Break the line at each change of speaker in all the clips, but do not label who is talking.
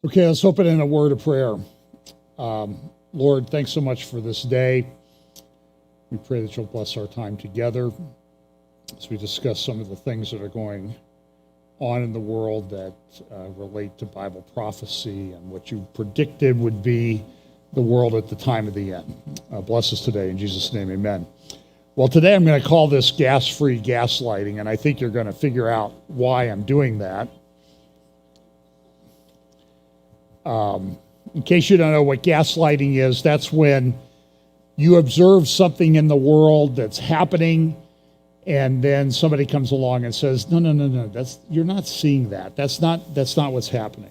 Okay, let's open in a word of prayer. Lord, thanks so much for this day. We pray that you'll bless our time together as we discuss some of the things that are going on in the world that relate to Bible prophecy and what you predicted would be the world at the time of the end. Bless us today. In Jesus' name, amen. Well, today I'm going to call this gas-free gaslighting, and I think you're going to figure out why I'm doing that. In case you don't know what gaslighting is, that's when you observe something in the world that's happening, and then somebody comes along and says, no, you're not seeing that. That's not what's happening.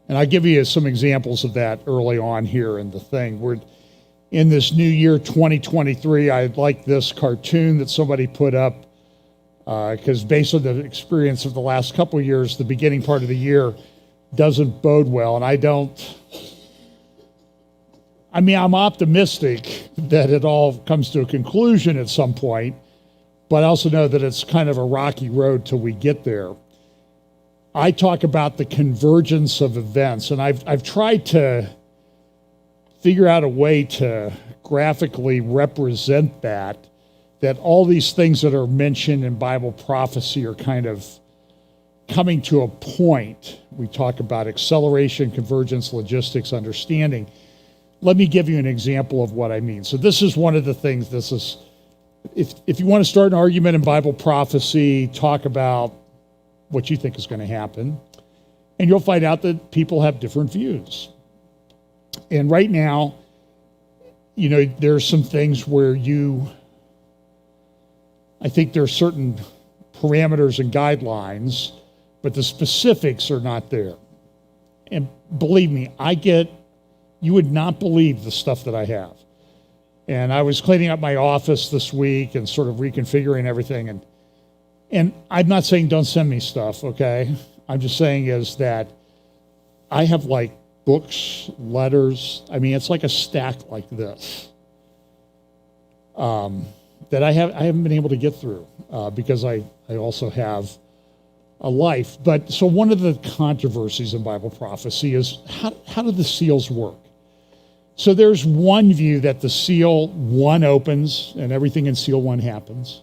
And I'll give you some examples of that early on here in the thing. We're in this new year, 2023. I like this cartoon that somebody put up because based on the experience of the last couple of years, the beginning part of the year doesn't bode well. And I'm optimistic that it all comes to a conclusion at some point, but I also know that it's kind of a rocky road till we get there. I talk about the convergence of events, and I've tried to figure out a way to graphically represent that all these things that are mentioned in Bible prophecy are kind of coming to a point. We talk about acceleration, convergence, logistics, understanding. Let me give you an example of what I mean. So this is one of the things, if you want to start an argument in Bible prophecy, talk about what you think is going to happen, and you'll find out that people have different views. And right now, there's some things where I think there are certain parameters and guidelines, but the specifics are not there. And believe me, you would not believe the stuff that I have. And I was cleaning up my office this week and sort of reconfiguring everything. And I'm not saying don't send me stuff, okay? I'm just saying is that I have like books, letters. It's like a stack like this that I haven't been able to get through because I also have a life. But so one of the controversies in Bible prophecy is how do the seals work? So there's one view that the seal 1 opens and everything in seal 1 happens.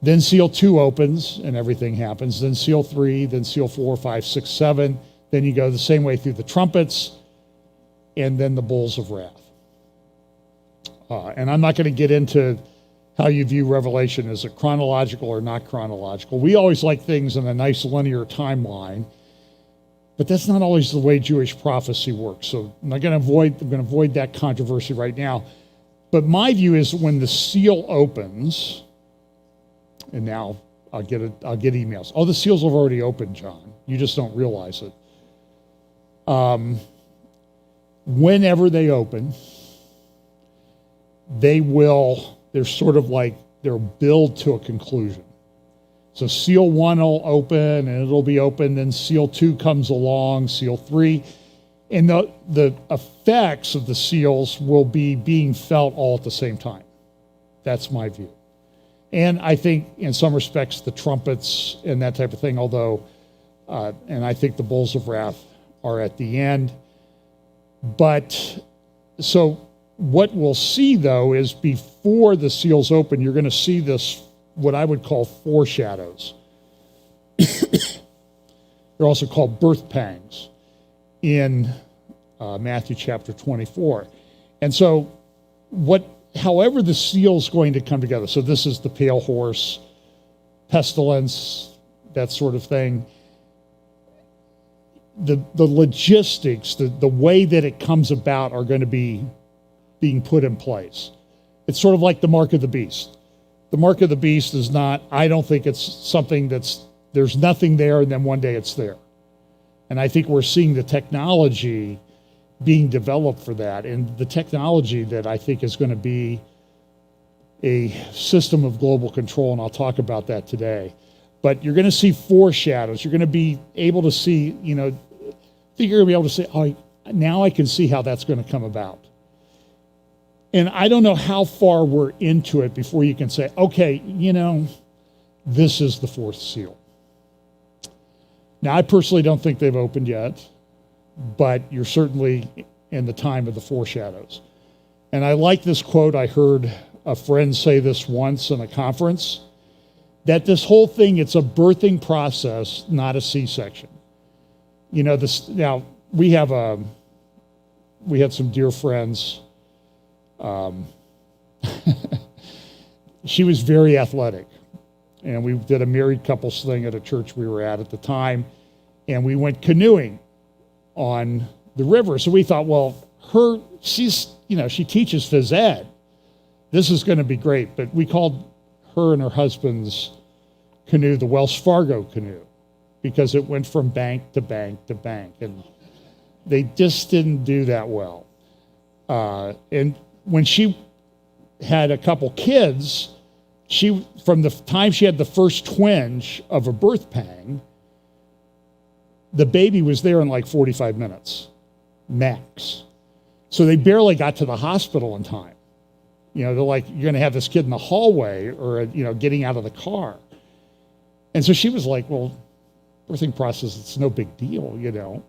Then seal 2 opens and everything happens. Then seal 3, then seal 4, 5, 6, 7. Then you go the same way through the trumpets and then the bowls of wrath. And I'm not going to get into how you view Revelation. Is it chronological or not chronological? We always like things in a nice linear timeline, but that's not always the way Jewish prophecy works. So I'm going to avoid that controversy right now. But my view is when the seal opens, and now I'll get emails. Oh, the seals have already opened, John. You just don't realize it. Whenever they open, they're sort of like they're build to a conclusion. So seal 1 will open and it'll be open, then seal 2 comes along, seal 3, and the effects of the seals will be being felt all at the same time. That's my view. And I think in some respects the trumpets and that type of thing, although, and I think the bowls of wrath are at the end. But so what we'll see though is before the seals open, you're going to see this, what I would call foreshadows. They're also called birth pangs in Matthew chapter 24. And so however the seal's going to come together, so this is the pale horse, pestilence, that sort of thing. The logistics, the way that it comes about are going to be being put in place. It's sort of like the mark of the beast. The mark of the beast is not, I don't think it's something there's nothing there and then one day it's there. And I think we're seeing the technology being developed for that. And the technology that I think is going to be a system of global control, and I'll talk about that today. But you're going to see foreshadows. You're going to be able to see, you're going to be able to say, oh, now I can see how that's going to come about. And I don't know how far we're into it before you can say, okay, this is the 4th seal. Now, I personally don't think they've opened yet, but you're certainly in the time of the foreshadows. And I like this quote. I heard a friend say this once in a conference, that this whole thing, it's a birthing process, not a C-section. You know, now we had some dear friends. She was very athletic, and we did a married couples thing at a church we were at the time, and we went canoeing on the river. So we thought, well, she teaches phys ed. This is going to be great. But we called her and her husband's canoe the Wells Fargo canoe because it went from bank to bank to bank, and they just didn't do that well. And when she had a couple kids, from the time she had the first twinge of a birth pang, the baby was there in like 45 minutes, max. So they barely got to the hospital in time. You know, they're like, you're going to have this kid in the hallway or, getting out of the car. And so she was like, well, birthing process, it's no big deal,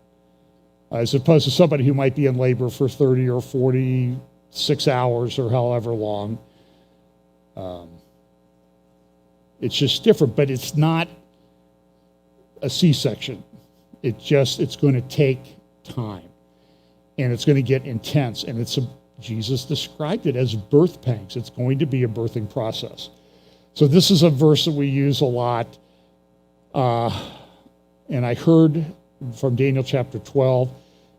as opposed to somebody who might be in labor for 30 or 46 hours or however long. It's just different, but it's not a C-section. It's going to take time, and it's going to get intense, and Jesus described it as birth pangs. It's going to be a birthing process. So this is a verse that we use a lot, and I heard from Daniel chapter 12,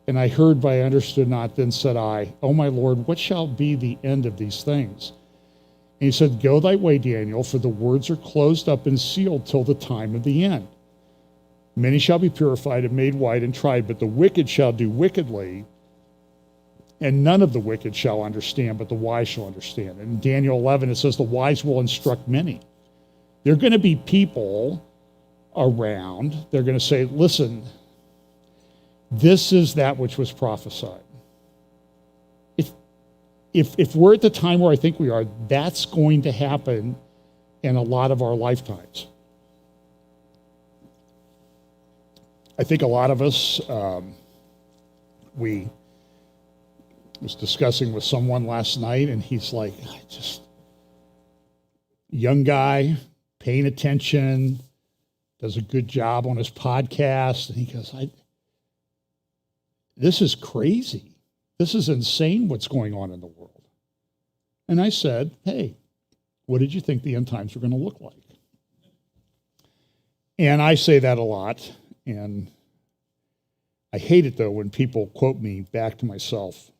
and I heard, but I understood not. Then said I, O my Lord, what shall be the end of these things? And he said, go thy way, Daniel, for the words are closed up and sealed till the time of the end. Many shall be purified and made white and tried, but the wicked shall do wickedly, and none of the wicked shall understand, but the wise shall understand. And in Daniel 11, it says the wise will instruct many. There are going to be people around. They're going to say, listen, this is that which was prophesied. If we're at the time where I think we are, that's going to happen in a lot of our lifetimes. I think a lot of us, we was discussing with someone last night, and he's like, young guy, paying attention, does a good job on his podcast, and he goes, this is crazy. This is insane what's going on in the world. And I said, hey, what did you think the end times were going to look like? And I say that a lot, and I hate it, though, when people quote me back to myself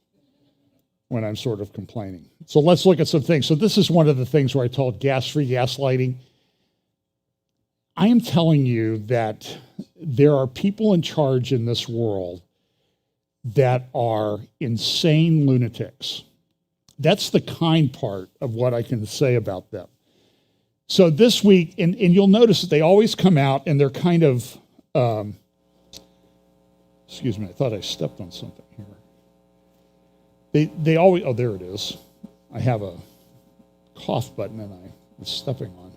when I'm sort of complaining. So let's look at some things. So this is one of the things where I told gas-free gaslighting. I am telling you that there are people in charge in this world that are insane lunatics. That's the kind part of what I can say about them. So this week, and you'll notice that they always come out and they're kind of, excuse me, I thought I stepped on something here. They always, oh, there it is. I have a cough button and I was stepping on.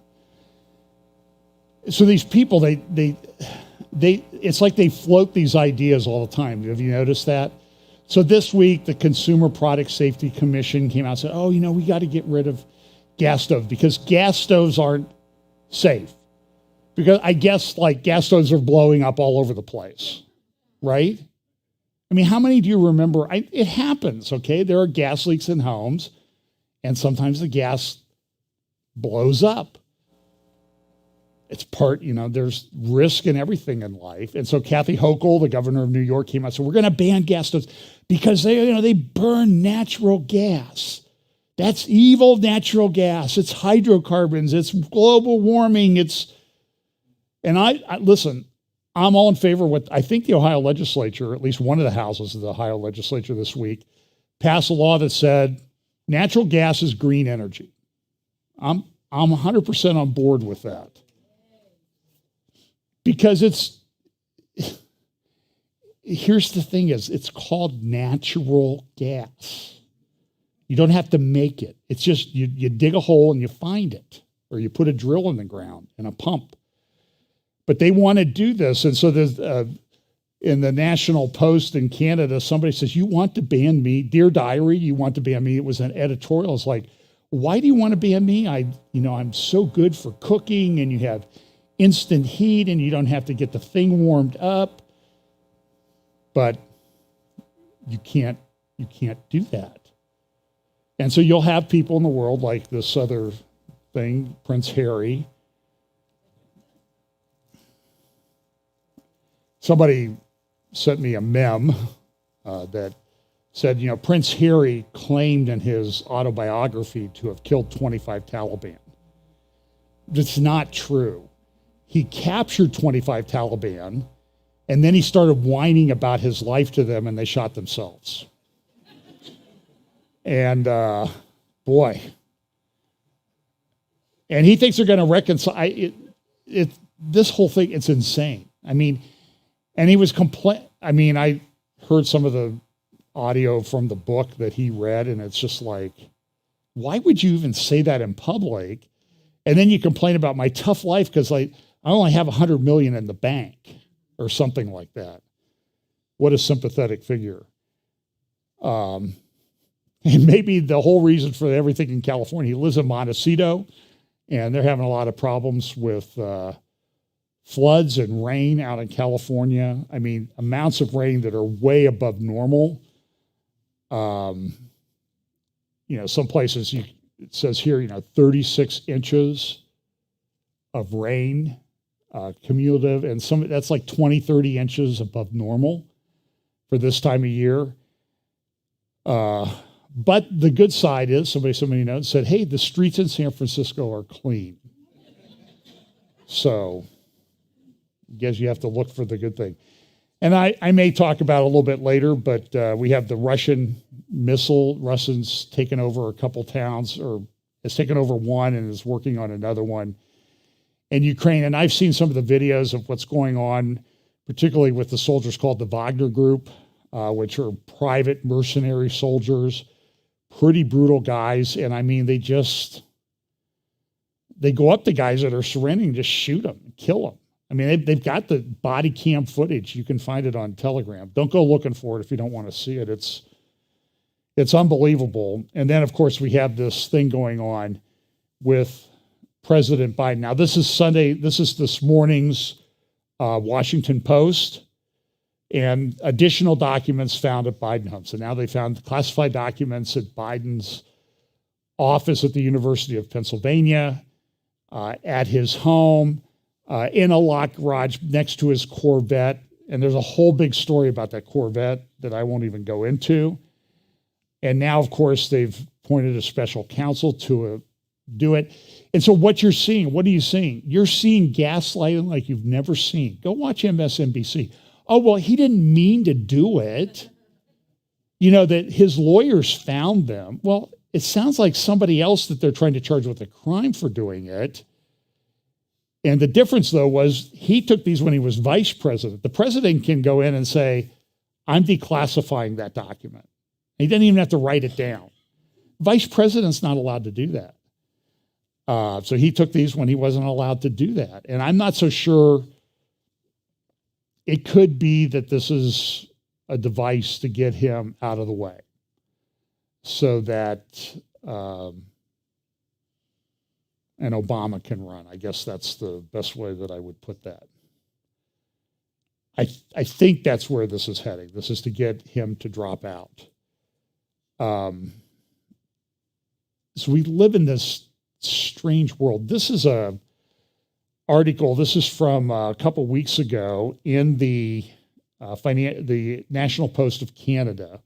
So these people, it's like they float these ideas all the time. Have you noticed that? So this week, the Consumer Product Safety Commission came out and said, we got to get rid of gas stoves because gas stoves aren't safe. Because I guess gas stoves are blowing up all over the place, right? I mean, how many do you remember? It happens, okay? There are gas leaks in homes, and sometimes the gas blows up. It's part, there's risk in everything in life. And so Kathy Hochul, the governor of New York, came out and said, we're going to ban gas stoves because they burn natural gas. That's evil natural gas. It's hydrocarbons. It's global warming. And I listen, I'm all in favor of what I think the Ohio legislature, at least one of the houses of the Ohio legislature this week, passed a law that said natural gas is green energy. I'm 100% on board with that. Because here's the thing it's called natural gas. You don't have to make it. It's just you dig a hole and you find it, or you put a drill in the ground and a pump. But they want to do this, and so there's in the National Post in Canada, somebody says, "You want to ban me? Dear Diary, you want to ban me?" It was an editorial. It's like, why do you want to ban me? I'm so good for cooking, and you have instant heat, and you don't have to get the thing warmed up. But you can't do that. And so you'll have people in the world like this other thing, Prince Harry. Somebody sent me a meme that said, Prince Harry claimed in his autobiography to have killed 25 Taliban. That's not true. He captured 25 Taliban, and then he started whining about his life to them, and they shot themselves. And boy. And he thinks they're going to reconcile. This whole thing, it's insane. And he was I heard some of the audio from the book that he read, and it's just like, why would you even say that in public? And then you complain about my tough life because I only have $100 million in the bank or something like that. What a sympathetic figure. And maybe the whole reason for everything in California, he lives in Montecito, and they're having a lot of problems with floods and rain out in California. Amounts of rain that are way above normal. Some places, it says here, 36 inches of rain, cumulative, and that's like 20, 30 inches above normal for this time of year. But the good side is, somebody knows, said, hey, the streets in San Francisco are clean. So I guess you have to look for the good thing. And I may talk about it a little bit later, but we have the Russian missile. Russians taken over a couple towns, or has taken over one and is working on another one in Ukraine. And I've seen some of the videos of what's going on, particularly with the soldiers called the Wagner Group, which are private mercenary soldiers, pretty brutal guys. And they go up to guys that are surrendering, just shoot them, kill them. They've got the body cam footage. You can find it on Telegram. Don't go looking for it if you don't want to see it. It's unbelievable. And then, of course, we have this thing going on with President Biden. Now, this is Sunday. This is this morning's Washington Post, and additional documents found at Biden home. So now they found classified documents at Biden's office at the University of Pennsylvania, at his home, in a locked garage next to his Corvette. And there's a whole big story about that Corvette that I won't even go into. And now, of course, they've appointed a special counsel to do it. And so what you're seeing, what are you seeing? You're seeing gaslighting like you've never seen. Go watch MSNBC. Oh, well, he didn't mean to do it. That his lawyers found them. Well, it sounds like somebody else that they're trying to charge with a crime for doing it. And the difference, though, was he took these when he was vice president. The president can go in and say, I'm declassifying that document. He didn't even have to write it down. Vice president's not allowed to do that. So he took these when he wasn't allowed to do that. And I'm not so sure. It could be that this is a device to get him out of the way so that and Obama can run. I guess that's the best way that I would put that. I think that's where this is heading. This is to get him to drop out. So we live in this strange world. This is a article. This is from a couple weeks ago in the National Post of Canada.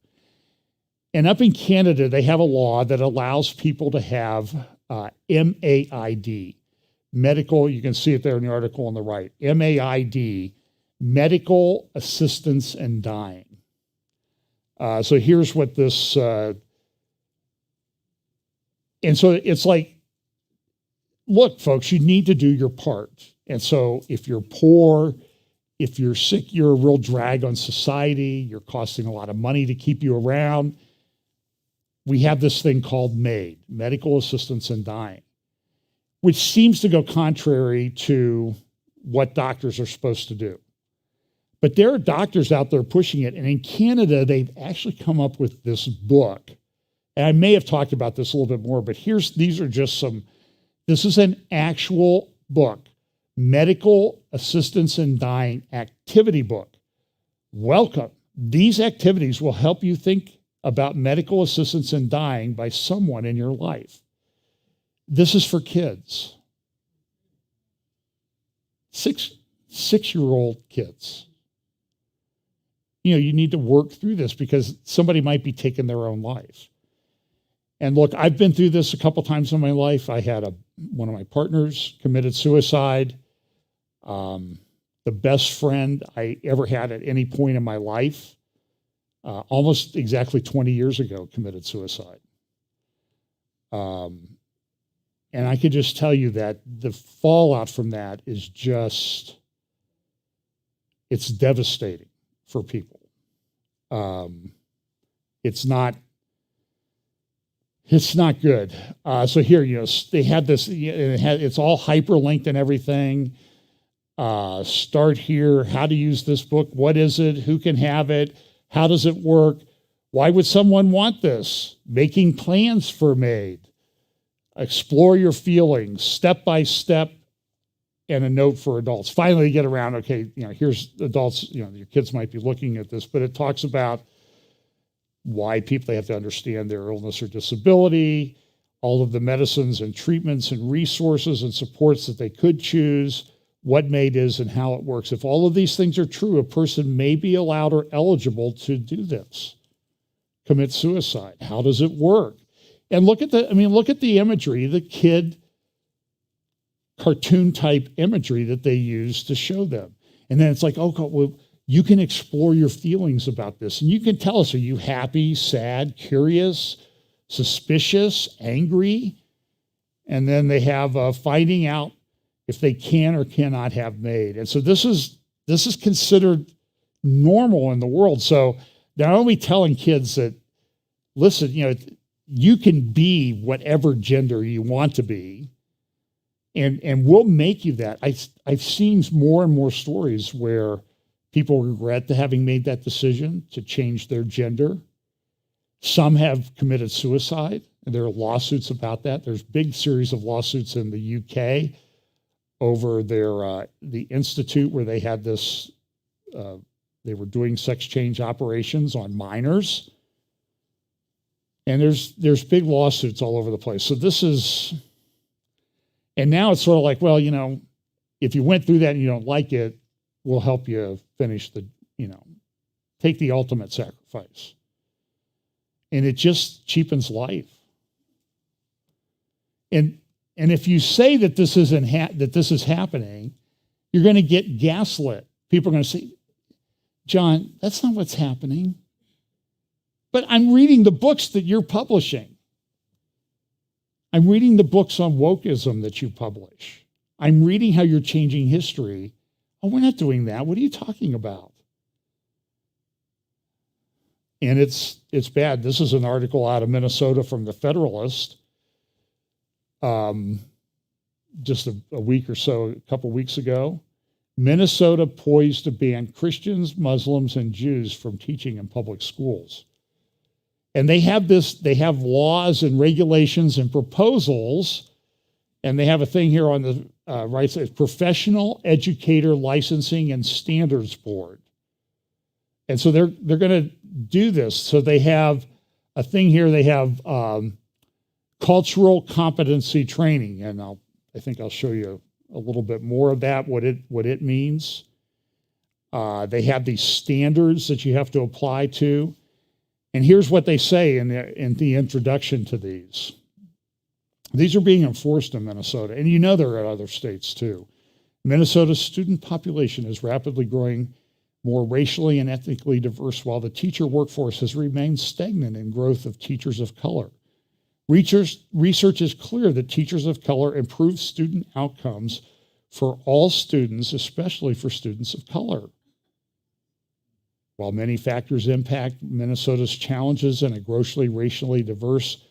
And up in Canada, they have a law that allows people to have MAID, medical, you can see it there in the article on the right, MAID, medical assistance in dying. So here's what this, and so it's like, look, folks, you need to do your part. And so if you're poor, if you're sick, you're a real drag on society, you're costing a lot of money to keep you around. We have this thing called MAID, medical assistance in dying, which seems to go contrary to what doctors are supposed to do. But there are doctors out there pushing it. And in Canada, they've actually come up with this book. And I may have talked about this a little bit more, but these are just some, this is an actual book, Medical Assistance in Dying Activity Book. Welcome. These activities will help you think about medical assistance in dying by someone in your life. This is for kids. Six-year-old kids. You need to work through this because somebody might be taking their own life. And look, I've been through this a couple times in my life. I had one of my partners committed suicide. The best friend I ever had at any point in my life, almost exactly 20 years ago, committed suicide. And I could just tell you that the fallout from that is just, it's devastating for people. It's not good. So here, they had this, it's all hyperlinked and everything. Start here, how to use this book, what is it, who can have it, how does it work, why would someone want this, making plans for MAID, explore your feelings, step by step, and a note for adults. Finally, get around, okay, here's adults, your kids might be looking at this, but it talks about why they have to understand their illness or disability, all of the medicines and treatments and resources and supports that they could choose, what MAID is and how it works. If all of these things are true, a person may be allowed or eligible to do this, commit suicide. How does it work? And look at the imagery, the kid cartoon type imagery that they use to show them. And then it's like, oh, well, you can explore your feelings about this. And you can tell us, are you happy, sad, curious, suspicious, angry? And then they have finding out if they can or cannot have MAID. And so this is considered normal in the world. So not only telling kids that, listen, you can be whatever gender you want to be, and we'll make you that. I've seen more and more stories where people regret having made that decision to change their gender. Some have committed suicide, and there are lawsuits about that. There's a big series of lawsuits in the UK over the institute where they had this, they were doing sex change operations on minors. And there's big lawsuits all over the place. So this is, and now it's sort of like, well, if you went through that and you don't like it, we'll help you finish take the ultimate sacrifice. And it just cheapens life. And if you say that this is happening, you're going to get gaslit. People are going to say, John, that's not what's happening. But I'm reading the books that you're publishing. I'm reading the books on wokeism that you publish. I'm reading how you're changing history. Oh, we're not doing that. What are you talking about? And it's bad. This is an article out of Minnesota from the Federalist. Just a couple weeks ago. Minnesota poised to ban Christians, Muslims, and Jews from teaching in public schools. And they have laws and regulations and proposals, and they have a thing here on the right side, Professional Educator Licensing and Standards Board. And so they're going to do this. So they have a thing here, they have cultural competency training, and I think I'll show you a little bit more of that, what it means. They have these standards that you have to apply to. And here's what they say in the introduction to these. These are being enforced in Minnesota, and there are other states too. Minnesota's student population is rapidly growing more racially and ethnically diverse, while the teacher workforce has remained stagnant in growth of teachers of color. Research is clear that teachers of color improve student outcomes for all students, especially for students of color. While many factors impact Minnesota's challenges in a grossly racially diverse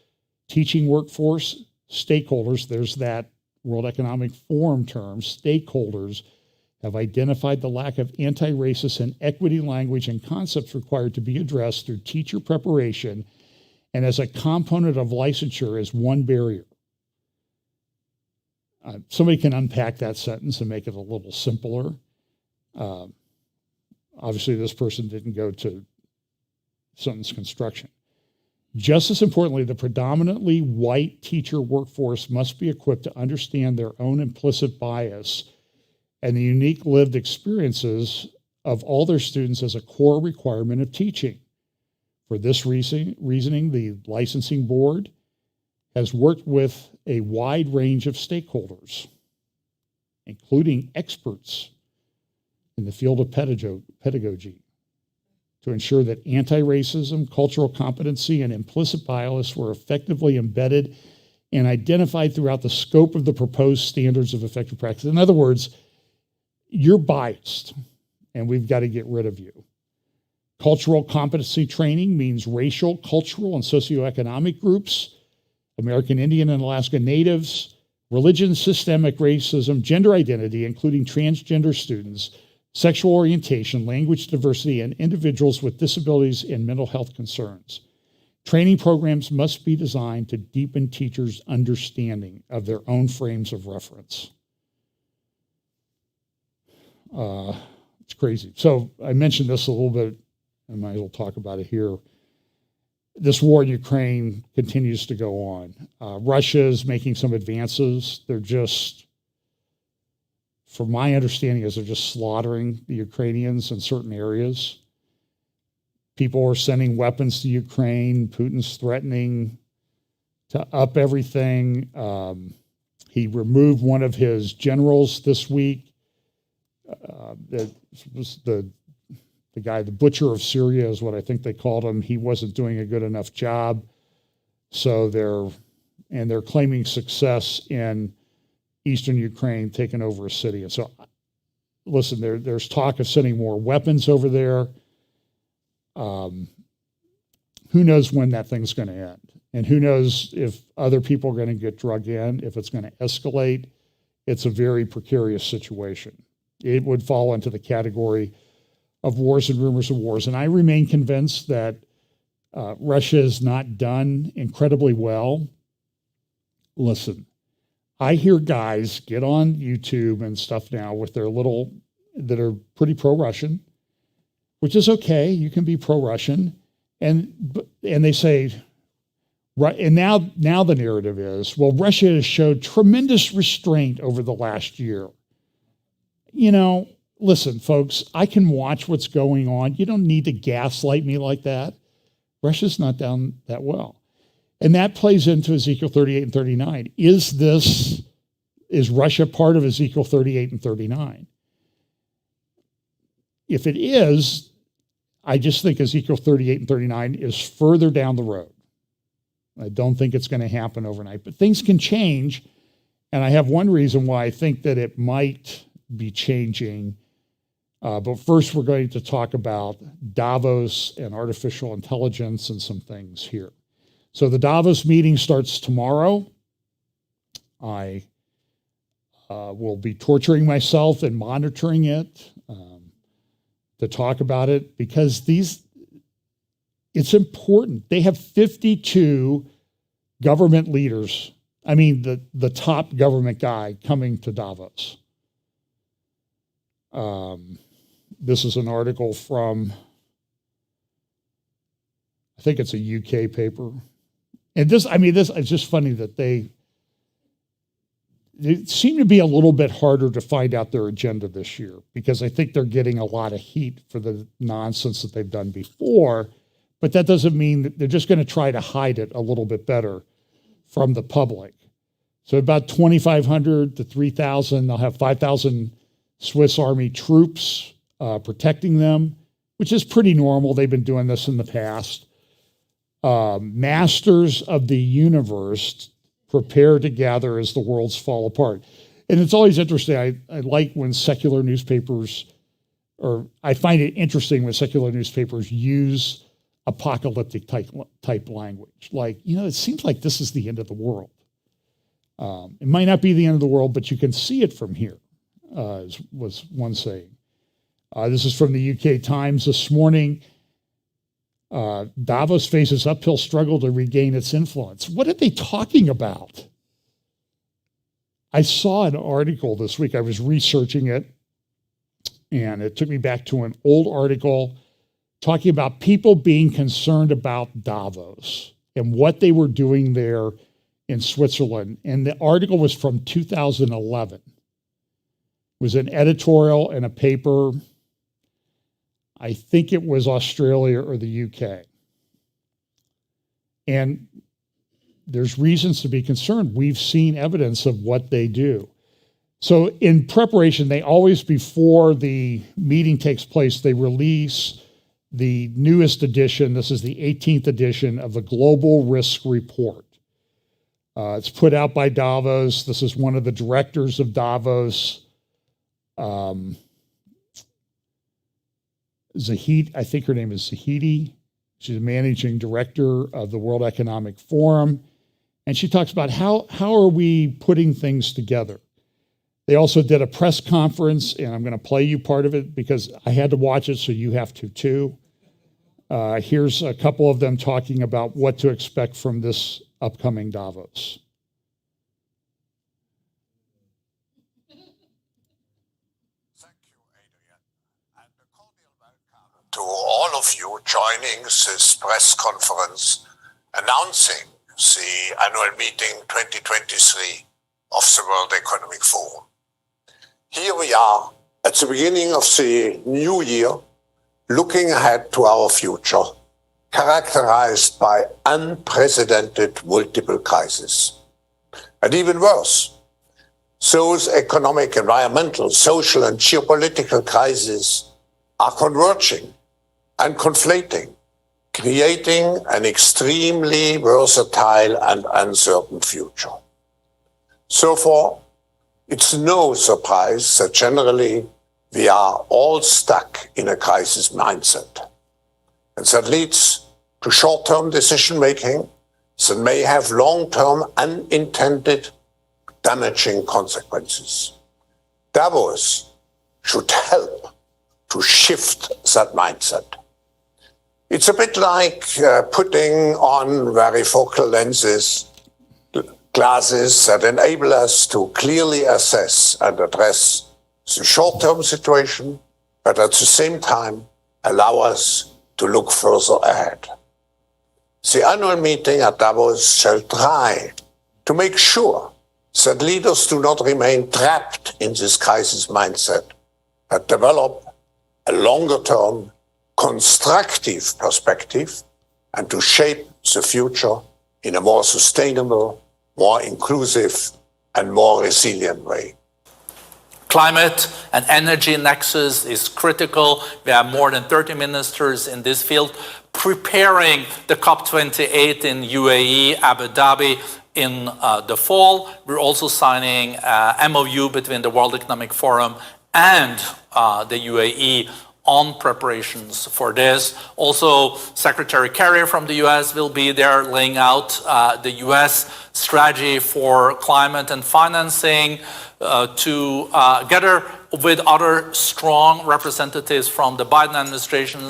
teaching workforce, stakeholders, there's that World Economic Forum term, stakeholders, have identified the lack of anti-racist and equity language and concepts required to be addressed through teacher preparation and as a component of licensure as one barrier. Somebody can unpack that sentence and make it a little simpler. Obviously, this person didn't go to sentence construction. Just as importantly, the predominantly white teacher workforce must be equipped to understand their own implicit bias and the unique lived experiences of all their students as a core requirement of teaching. For this reasoning, the licensing board has worked with a wide range of stakeholders, including experts in the field of pedagogy, to ensure that anti-racism, cultural competency, and implicit bias were effectively embedded and identified throughout the scope of the proposed standards of effective practice. In other words, you're biased, and we've got to get rid of you. Cultural competency training means racial, cultural, and socioeconomic groups, American Indian and Alaska Natives, religion, systemic racism, gender identity, including transgender students, sexual orientation, language diversity, and individuals with disabilities and mental health concerns. Training programs must be designed to deepen teachers' understanding of their own frames of reference. It's crazy. So I mentioned this a little bit, I might as well talk about it here. This war in Ukraine continues to go on. Russia is making some advances. They're just, from my understanding, they're just slaughtering the Ukrainians in certain areas. People are sending weapons to Ukraine. Putin's threatening to up everything. He removed one of his generals this week. That was the guy, the butcher of Syria is what I think they called him. He wasn't doing a good enough job. So they're claiming success in eastern Ukraine, taking over a city. And so, listen, there's talk of sending more weapons over there. Who knows when that thing's going to end? And who knows if other people are going to get drug in, if it's going to escalate. It's a very precarious situation. It would fall into the category of wars and rumors of wars. And I remain convinced that Russia is not done incredibly well. Listen, I hear guys get on YouTube and stuff now with their little, that are pretty pro-Russian, which is okay. You can be pro-Russian. And they say, and now the narrative is, well, Russia has showed tremendous restraint over the last year. You know, listen, folks, I can watch what's going on. You don't need to gaslight me like that. Russia's not down that well. And that plays into Ezekiel 38 and 39. Is Russia part of Ezekiel 38 and 39? If it is, I just think Ezekiel 38 and 39 is further down the road. I don't think it's going to happen overnight, but things can change. And I have one reason why I think that it might be changing. But first, we're going to talk about Davos and artificial intelligence and some things here. So the Davos meeting starts tomorrow. I will be torturing myself and monitoring it to talk about it because it's important. They have 52 government leaders. I mean, the top government guy coming to Davos. This is an article from, I think it's a UK paper. And this it's just funny that they seem to be a little bit harder to find out their agenda this year because I think they're getting a lot of heat for the nonsense that they've done before, but that doesn't mean that they're just going to try to hide it a little bit better from the public. So about 2,500 to 3,000, they'll have 5,000 Swiss Army troops protecting them, which is pretty normal. They've been doing this in the past. Masters of the universe prepare to gather as the worlds fall apart. And it's always interesting. I like when secular newspapers, or I find it interesting when secular newspapers use apocalyptic type language. Like, it seems like this is the end of the world. It might not be the end of the world, but you can see it from here. was one saying. This is from the UK Times this morning. Davos faces uphill struggle to regain its influence. What are they talking about? I saw an article this week. I was researching it, and it took me back to an old article talking about people being concerned about Davos and what they were doing there in Switzerland. And the article was from 2011. It was an editorial in a paper, I think it was Australia or the UK. And there's reasons to be concerned. We've seen evidence of what they do. So in preparation, they always, before the meeting takes place, they release the newest edition. This is the 18th edition of the Global Risk Report. It's put out by Davos. This is one of the directors of Davos, Zahid, I think her name is Zahidi. She's a managing director of the World Economic Forum. And she talks about how are we putting things together. They also did a press conference, and I'm going to play you part of it because I had to watch it, so you have to too. Here's a couple of them talking about what to expect from this upcoming Davos.
To all of you joining this press conference announcing the annual meeting 2023 of the World Economic Forum. Here we are at the beginning of the new year, looking ahead to our future, characterized by unprecedented multiple crises. And even worse, those economic, environmental, social, and geopolitical crises are converging and conflating, creating an extremely versatile and uncertain future. So far, it's no surprise that generally we are all stuck in a crisis mindset. And that leads to short-term decision-making that may have long-term unintended damaging consequences. Davos should help to shift that mindset. It's a bit like putting on varifocal lenses, glasses that enable us to clearly assess and address the short-term situation, but at the same time allow us to look further ahead. The annual meeting at Davos shall try to make sure that leaders do not remain trapped in this crisis mindset, but develop a longer-term, constructive perspective and to shape the future in a more sustainable, more inclusive, and more resilient way.
Climate and energy nexus is critical. We have more than 30 ministers in this field preparing the COP28 in UAE, Abu Dhabi in the fall. We're also signing MOU between the World Economic Forum and the UAE on preparations for this. Also, Secretary Kerry from the US will be there laying out the US strategy for climate and financing together with other strong representatives from the Biden administration.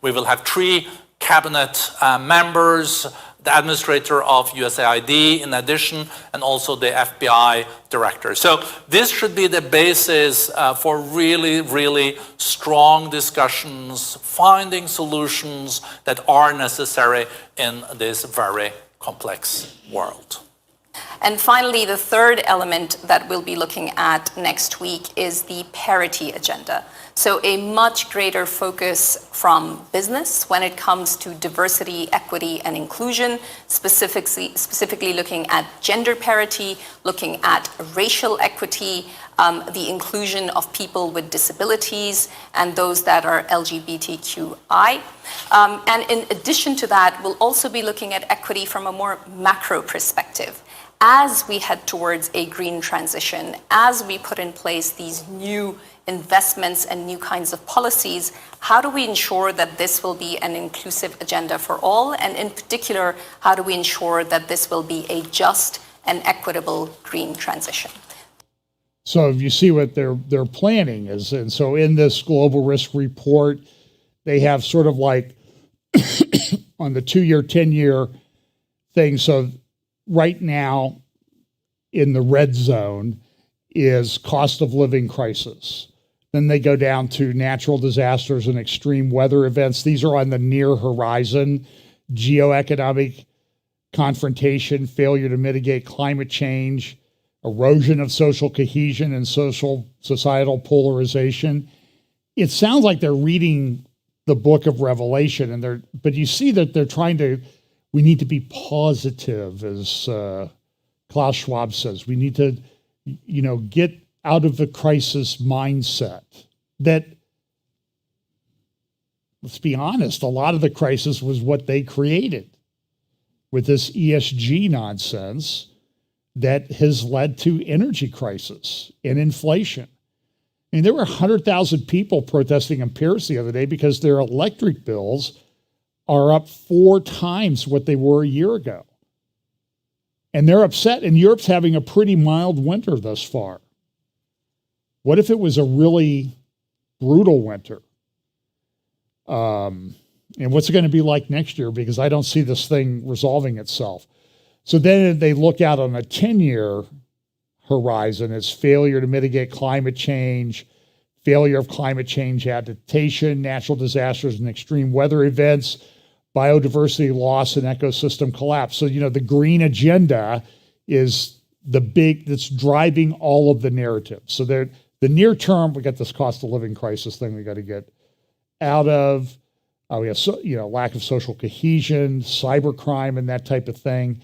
We will have 3 cabinet members, the administrator of USAID in addition, and also the FBI director. So this should be the basis for really, really strong discussions, finding solutions that are necessary in this very complex world.
And finally, the third element that we'll be looking at next week is the parity agenda. So a much greater focus from business when it comes to diversity, equity, and inclusion, specifically looking at gender parity, looking at racial equity, the inclusion of people with disabilities, and those that are LGBTQI. And in addition to that, we'll also be looking at equity from a more macro perspective. As we head towards a green transition, as we put in place these new investments and new kinds of policies, how do we ensure that this will be an inclusive agenda for all? And in particular, how do we ensure that this will be a just and equitable green transition?
So if you see what their planning is, and so in this global risk report, they have sort of like on the 2-year, 10-year thing. So right now in the red zone is cost of living crisis. Then they go down to natural disasters and extreme weather events. These are on the near horizon. Geoeconomic confrontation, failure to mitigate climate change, erosion of social cohesion and societal polarization. It sounds like they're reading the book of Revelation, but you see that they're trying to, we need to be positive, as Klaus Schwab says. We need to, get out of the crisis mindset. That, let's be honest, a lot of the crisis was what they created with this ESG nonsense that has led to energy crisis and inflation. I mean, there were 100,000 people protesting in Paris the other day because their electric bills are up 4 times what they were a year ago. And they're upset, and Europe's having a pretty mild winter thus far. What if it was a really brutal winter? And what's it going to be like next year? Because I don't see this thing resolving itself. So then they look out on a 10-year horizon. It's failure to mitigate climate change, failure of climate change adaptation, natural disasters and extreme weather events, biodiversity loss, and ecosystem collapse. So, the green agenda is the big, that's driving all of the narrative. So the near term, we got this cost of living crisis thing we got to get out of. We have, lack of social cohesion, cybercrime, and that type of thing.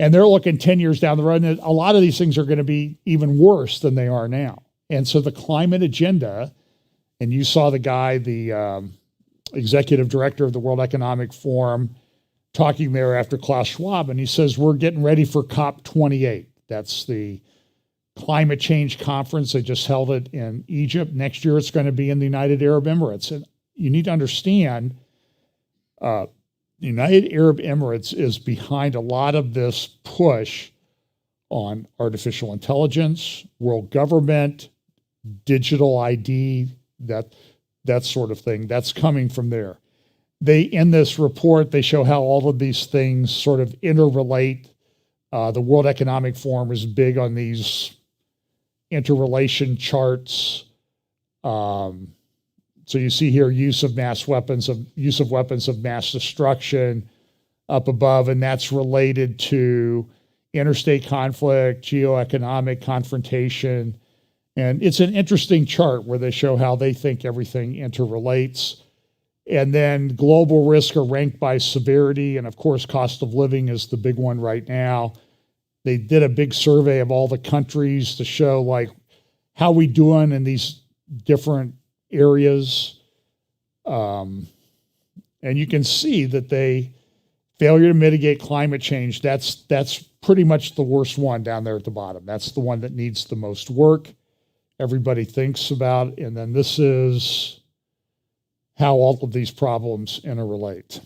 And they're looking 10 years down the road, and a lot of these things are going to be even worse than they are now. And so the climate agenda, and you saw the guy, the executive director of the World Economic Forum, talking there after Klaus Schwab, and he says, we're getting ready for COP28. That's the climate change conference. They just held it in Egypt. Next year, it's going to be in the United Arab Emirates. And you need to understand, the United Arab Emirates is behind a lot of this push on artificial intelligence, world government, digital ID, that sort of thing. That's coming from there. In this report, they show how all of these things sort of interrelate. The World Economic Forum is big on these interrelation charts. So you see here use of weapons of mass destruction up above, and that's related to interstate conflict, geoeconomic confrontation. And it's an interesting chart where they show how they think everything interrelates. And then global risk are ranked by severity. And of course, cost of living is the big one right now. They did a big survey of all the countries to show like how we doing in these different areas. And you can see that failure to mitigate climate change, that's pretty much the worst one down there at the bottom. That's the one that needs the most work. Everybody thinks about, and then this is how all of these problems interrelate.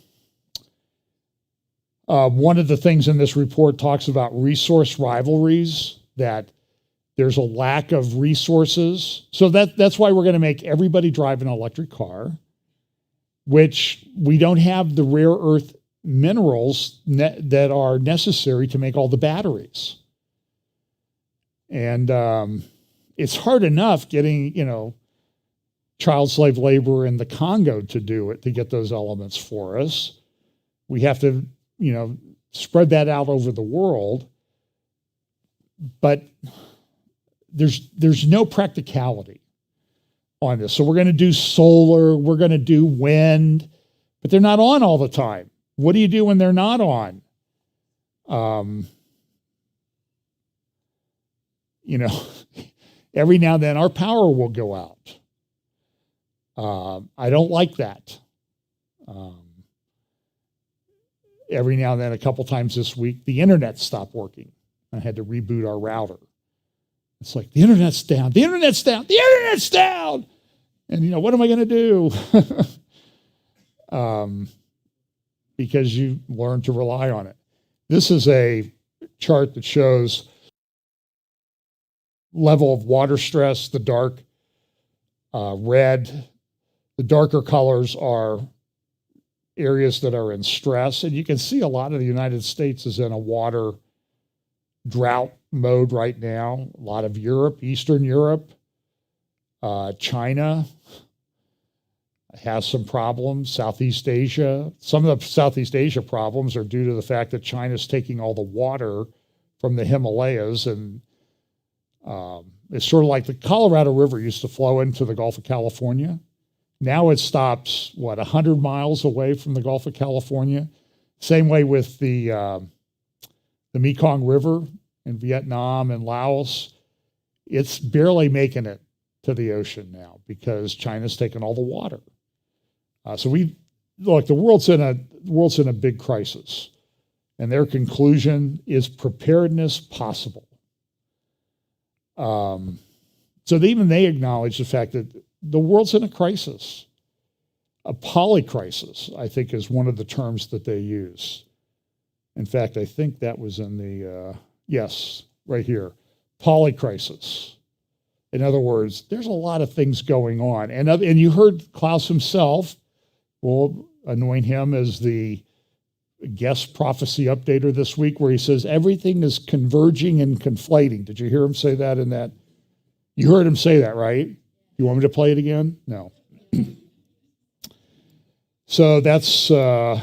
One of the things in this report talks about resource rivalries, that there's a lack of resources. So that's why we're going to make everybody drive an electric car, which we don't have the rare earth minerals that are necessary to make all the batteries. And it's hard enough getting, child slave labor in the Congo to do it, to get those elements for us. We have to, spread that out over the world. But there's no practicality on this. So we're going to do solar, we're going to do wind, but they're not on all the time. What do you do when they're not on? Every now and then our power will go out. I don't like that. Every now and then, a couple times this week, the internet stopped working. I had to reboot our router. It's like, the internet's down, the internet's down, the internet's down. And, what am I going to do? Because you learn to rely on it. This is a chart that shows level of water stress, the dark red. The darker colors are areas that are in stress. And you can see a lot of the United States is in a water drought mode right now. A lot of Europe, Eastern Europe, China has some problems. Southeast Asia. Some of the Southeast Asia problems are due to the fact that China's taking all the water from the Himalayas, and it's sort of like the Colorado River used to flow into the Gulf of California. Now it stops, 100 miles away from the Gulf of California. Same way with the Mekong River in Vietnam and Laos. It's barely making it to the ocean now because China's taken all the water. The world's in a big crisis, and their conclusion is preparedness possible. So they acknowledge the fact that the world's in a crisis. A polycrisis, I think, is one of the terms that they use. In fact, I think that was in the, yes, right here, polycrisis. In other words, there's a lot of things going on. And you heard Klaus himself, we'll anoint him as the guest prophecy updater this week, where he says everything is converging and conflating. Did you hear him say that in that? You heard him say that, right? You want me to play it again? No. So that's going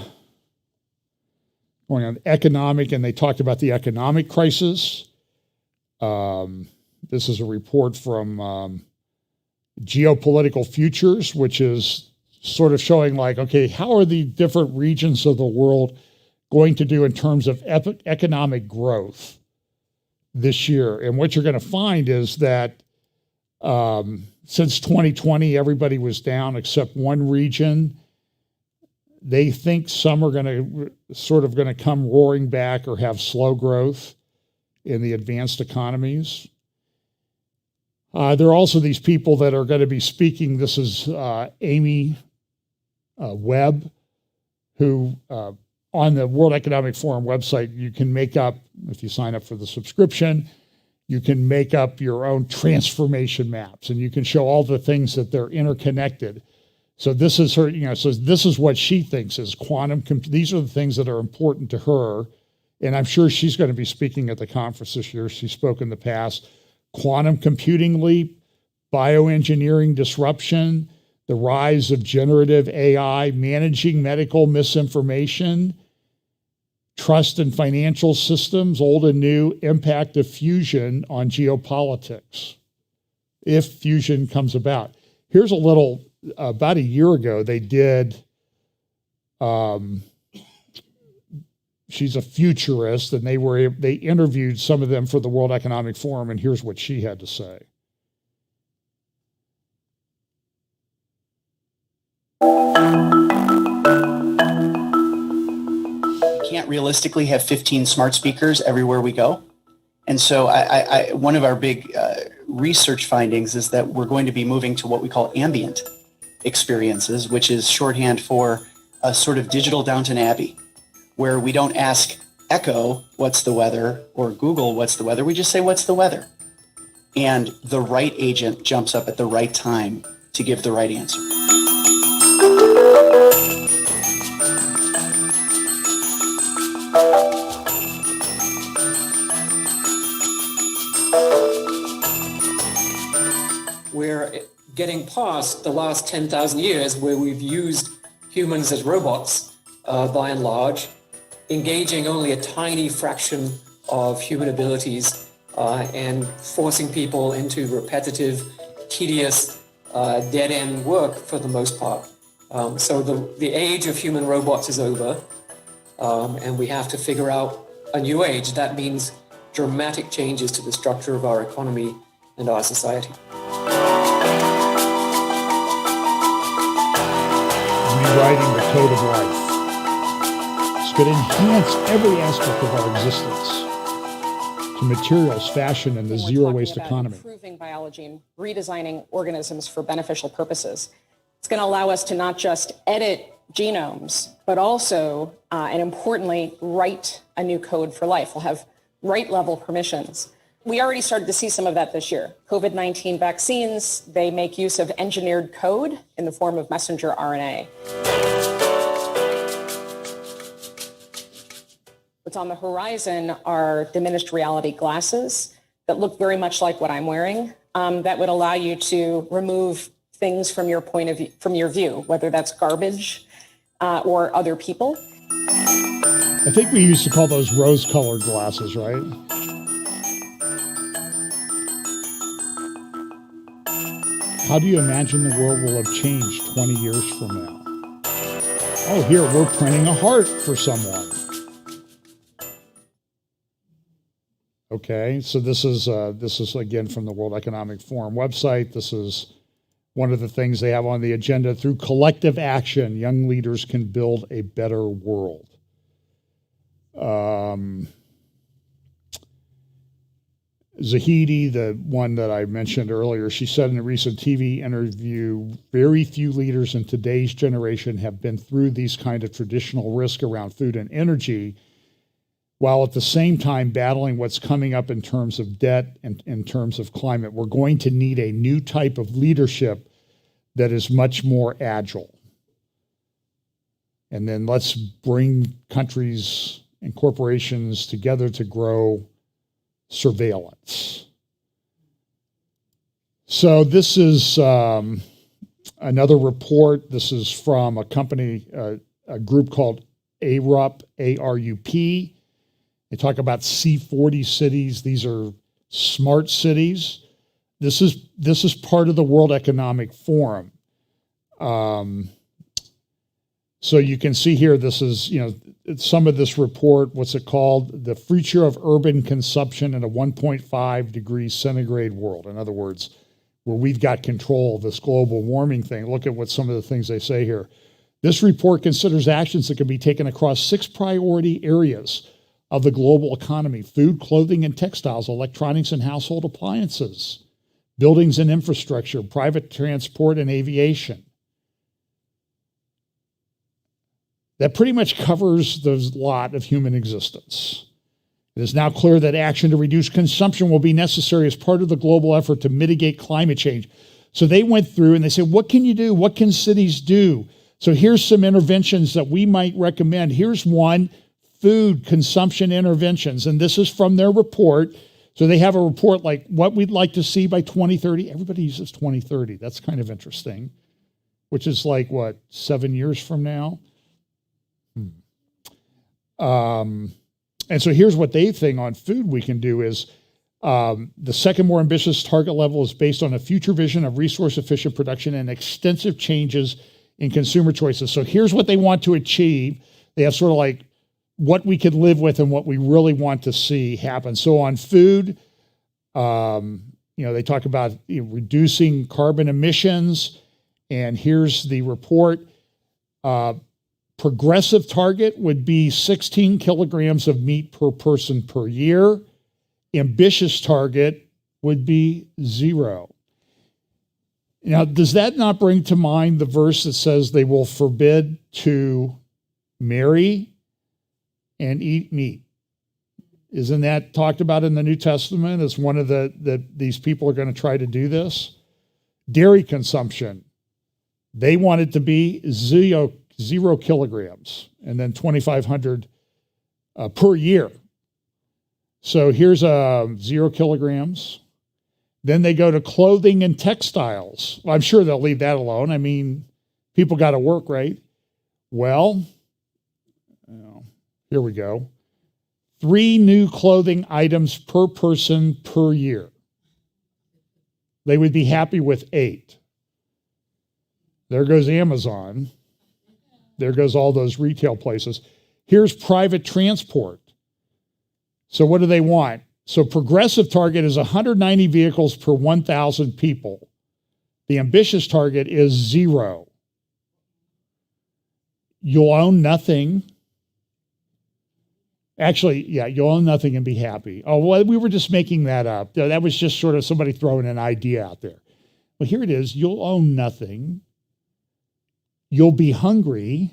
on economic, and they talked about the economic crisis. This is a report from Geopolitical Futures, which is sort of showing okay, how are the different regions of the world going to do in terms of economic growth this year? And what you're going to find is that since 2020, everybody was down except one region. They think some are going to come roaring back or have slow growth in the advanced economies. There are also these people that are going to be speaking. This is Amy Webb, who on the World Economic Forum website, you can make up, if you sign up for the subscription, you can make up your own transformation maps, and you can show all the things that they're interconnected. So this is her, so this is what she thinks is quantum. These are the things that are important to her. And I'm sure she's going to be speaking at the conference this year. She spoke in the past. Quantum computing leap, bioengineering disruption, the rise of generative AI, managing medical misinformation, trust in financial systems, old and new, impact of fusion on geopolitics, if fusion comes about. Here's a little, about a year ago, they did, she's a futurist, and they interviewed some of them for the World Economic Forum, and here's what she had to say.
Can't realistically have 15 smart speakers everywhere we go. And so one of our big research findings is that we're going to be moving to what we call ambient experiences, which is shorthand for a sort of digital Downton Abbey, where we don't ask Echo, what's the weather, or Google, what's the weather? We just say, what's the weather? And the right agent jumps up at the right time to give the right answer.
We're getting past the last 10,000 years where we've used humans as robots, by and large, engaging only a tiny fraction of human abilities and forcing people into repetitive, tedious, dead-end work for the most part. So the age of human robots is over, and we have to figure out a new age. That means dramatic changes to the structure of our economy and our society.
Rewriting the code of life. This could enhance every aspect of our existence, to materials, fashion, and the zero-waste economy.
Improving biology and redesigning organisms for beneficial purposes. It's going to allow us to not just edit genomes, but also, and importantly, write a new code for life. We'll have right-level permissions. We already started to see some of that this year. COVID-19 vaccines, they make use of engineered code in the form of messenger RNA. What's on the horizon are diminished reality glasses that look very much like what I'm wearing, that would allow you to remove things from your point of view, from your view, whether that's garbage or other people.
I think we used to call those rose-colored glasses, right? How do you imagine the world will have changed 20 years from now? Oh, here, we're printing a heart for someone. Okay, so this is again from the World Economic Forum website. This is one of the things they have on the agenda. Through collective action, young leaders can build a better world. Zahidi, the one that I mentioned earlier, she said in a recent TV interview, very few leaders in today's generation have been through these kind of traditional risk around food and energy, while at the same time battling what's coming up in terms of debt and in terms of climate. We're going to need a new type of leadership that is much more agile. And then let's bring countries and corporations together to grow surveillance. So this is another report. This is from a company, a group called ARUP, A-R-U-P. They talk about C40 cities. These are smart cities. This is part of the World Economic Forum. So you can see here, this is, some of this report, what's it called? The future of urban consumption in a 1.5 degrees centigrade world. In other words, where we've got control of this global warming thing. Look at what some of the things they say here. This report considers actions that can be taken across 6 priority areas of the global economy: food, clothing and textiles, electronics and household appliances, buildings and infrastructure, private transport and aviation. That pretty much covers the lot of human existence. It is now clear that action to reduce consumption will be necessary as part of the global effort to mitigate climate change. So they went through and they said, what can you do? What can cities do? So here's some interventions that we might recommend. Here's one: food consumption interventions. And this is from their report. So they have a report like what we'd like to see by 2030. Everybody uses 2030. That's kind of interesting, which is like, 7 years from now? And so here's what they think on food we can do is the second more ambitious target level is based on a future vision of resource efficient production and extensive changes in consumer choices. So here's what they want to achieve. They have sort of like what we could live with and what we really want to see happen. So on food, they talk about reducing carbon emissions. And here's the report. Progressive target would be 16 kilograms of meat per person per year. Ambitious target would be 0. Now, does that not bring to mind the verse that says they will forbid to marry and eat meat? Isn't that talked about in the New Testament as one of these people are going to try to do this? Dairy consumption, they want it to be 0 kilograms, and then 2,500 per year. So here's 0 kilograms. Then they go to clothing and textiles. Well, I'm sure they'll leave that alone. I mean, people got to work, right? Well, here we go. 3 new clothing items per person per year. They would be happy with 8. There goes Amazon. There goes all those retail places. Here's private transport. So what do they want? So progressive target is 190 vehicles per 1,000 people. The ambitious target is 0. You'll own nothing. Actually, yeah, you'll own nothing and be happy. Oh, well, we were just making that up. That was just sort of somebody throwing an idea out there. Well, here it is. You'll own nothing. You'll be hungry.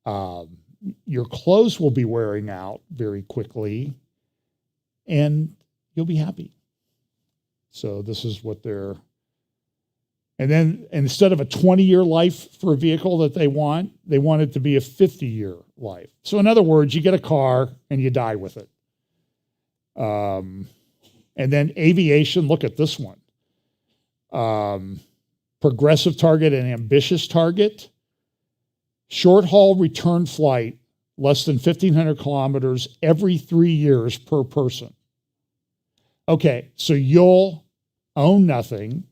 Your clothes will be wearing out very quickly. and you'll be happy. So this is what they're, and then instead of a 20-year life for a vehicle that they want it to be a 50-year life. So in other words, you get a car and you die with it. And then aviation, look at this one. Progressive target and ambitious target. Short haul return flight, less than 1,500 kilometers every 3 years per person. Okay, so you'll own nothing.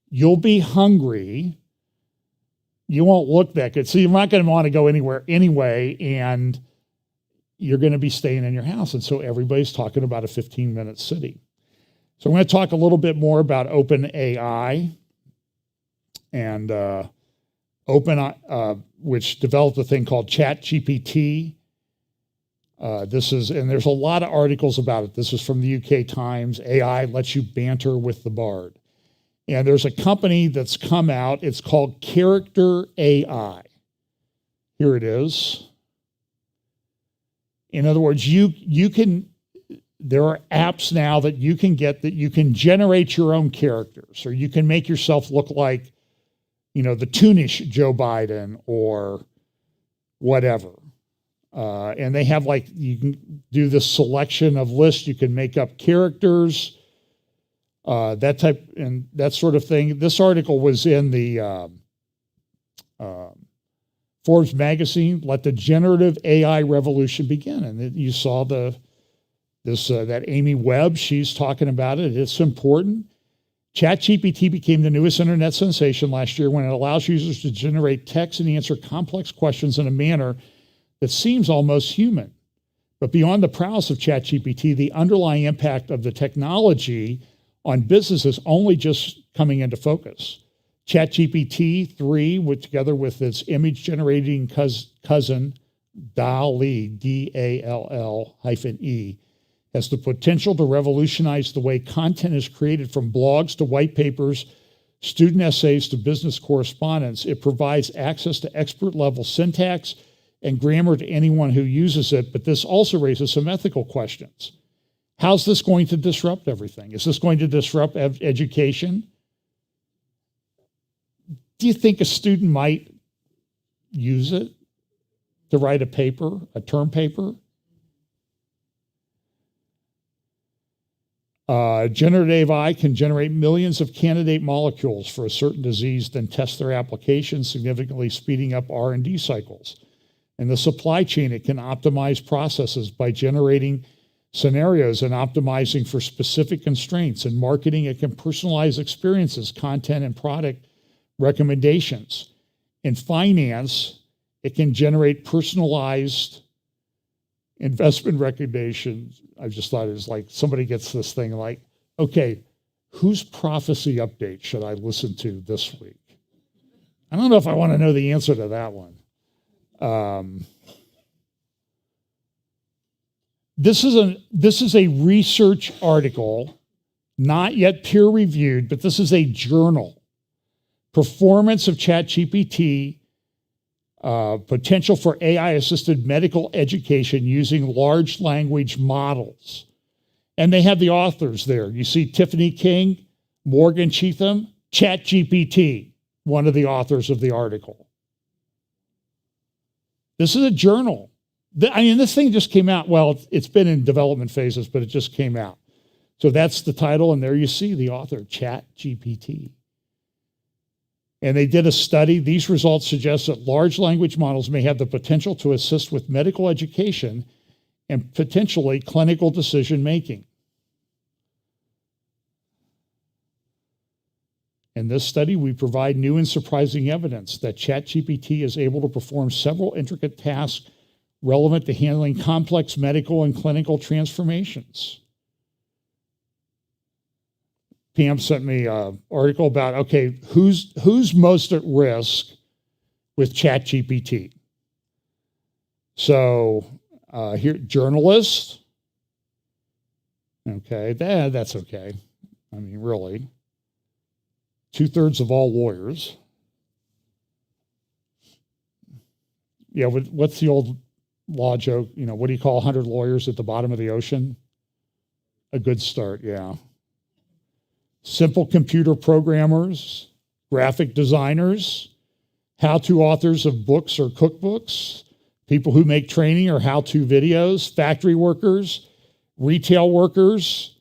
You'll be hungry. You won't look that good. So you're not going to want to go anywhere anyway, and you're going to be staying in your house. And so everybody's talking about a 15-minute city. So I'm going to talk a little bit more about OpenAI and which developed a thing called ChatGPT. And there's a lot of articles about it. This is from the UK Times. AI lets you banter with the bard. And there's a company that's come out. It's called Character AI. Here it is. In other words, there are apps now that you can get that you can generate your own characters, or you can make yourself look like, the toonish Joe Biden or whatever. And they have you can do this selection of lists. You can make up characters, that type and that sort of thing. This article was in the Forbes magazine. Let the generative AI revolution begin. And you saw that Amy Webb. She's talking about it. It's important. ChatGPT became the newest internet sensation last year when it allows users to generate text and answer complex questions in a manner that seems almost human. But beyond the prowess of ChatGPT, the underlying impact of the technology on business is only just coming into focus. ChatGPT 3, together with its image-generating cousin, DALL-E, D-A-L-L-E, has the potential to revolutionize the way content is created, from blogs to white papers, student essays to business correspondence. It provides access to expert-level syntax and grammar to anyone who uses it, but this also raises some ethical questions. How's this going to disrupt everything? Is this going to disrupt education? Do you think a student might use it to write a paper, a term paper? Generative AI can generate millions of candidate molecules for a certain disease, then test their application, significantly speeding up R&D cycles. In the supply chain, it can optimize processes by generating scenarios and optimizing for specific constraints. In marketing, it can personalize experiences, content, and product recommendations. In finance, it can generate personalized investment recommendations. I just thought it was like somebody gets this thing like, okay, whose prophecy update should I listen to this week? I don't know if I want to know the answer to that one. This is a research article, not yet peer reviewed, but this is a journal. Performance of ChatGPT, potential for AI-assisted medical education using large language models. And they have the authors there. You see Tiffany King, Morgan Cheatham, ChatGPT, one of the authors of the article. This is a journal. This thing just came out. Well, it's been in development phases, but it just came out. So that's the title, and there you see the author, ChatGPT. And they did a study. These results suggest that large language models may have the potential to assist with medical education and potentially clinical decision-making. In this study, we provide new and surprising evidence that ChatGPT is able to perform several intricate tasks relevant to handling complex medical and clinical transformations. Pam sent me an article about, okay, who's most at risk with ChatGPT? So here, journalists. Okay, that's okay. I mean, really. 2/3 of all lawyers. Yeah, what's the old law joke? What do you call 100 lawyers at the bottom of the ocean? A good start, yeah. Simple computer programmers, graphic designers, how-to authors of books or cookbooks, people who make training or how-to videos, factory workers, retail workers,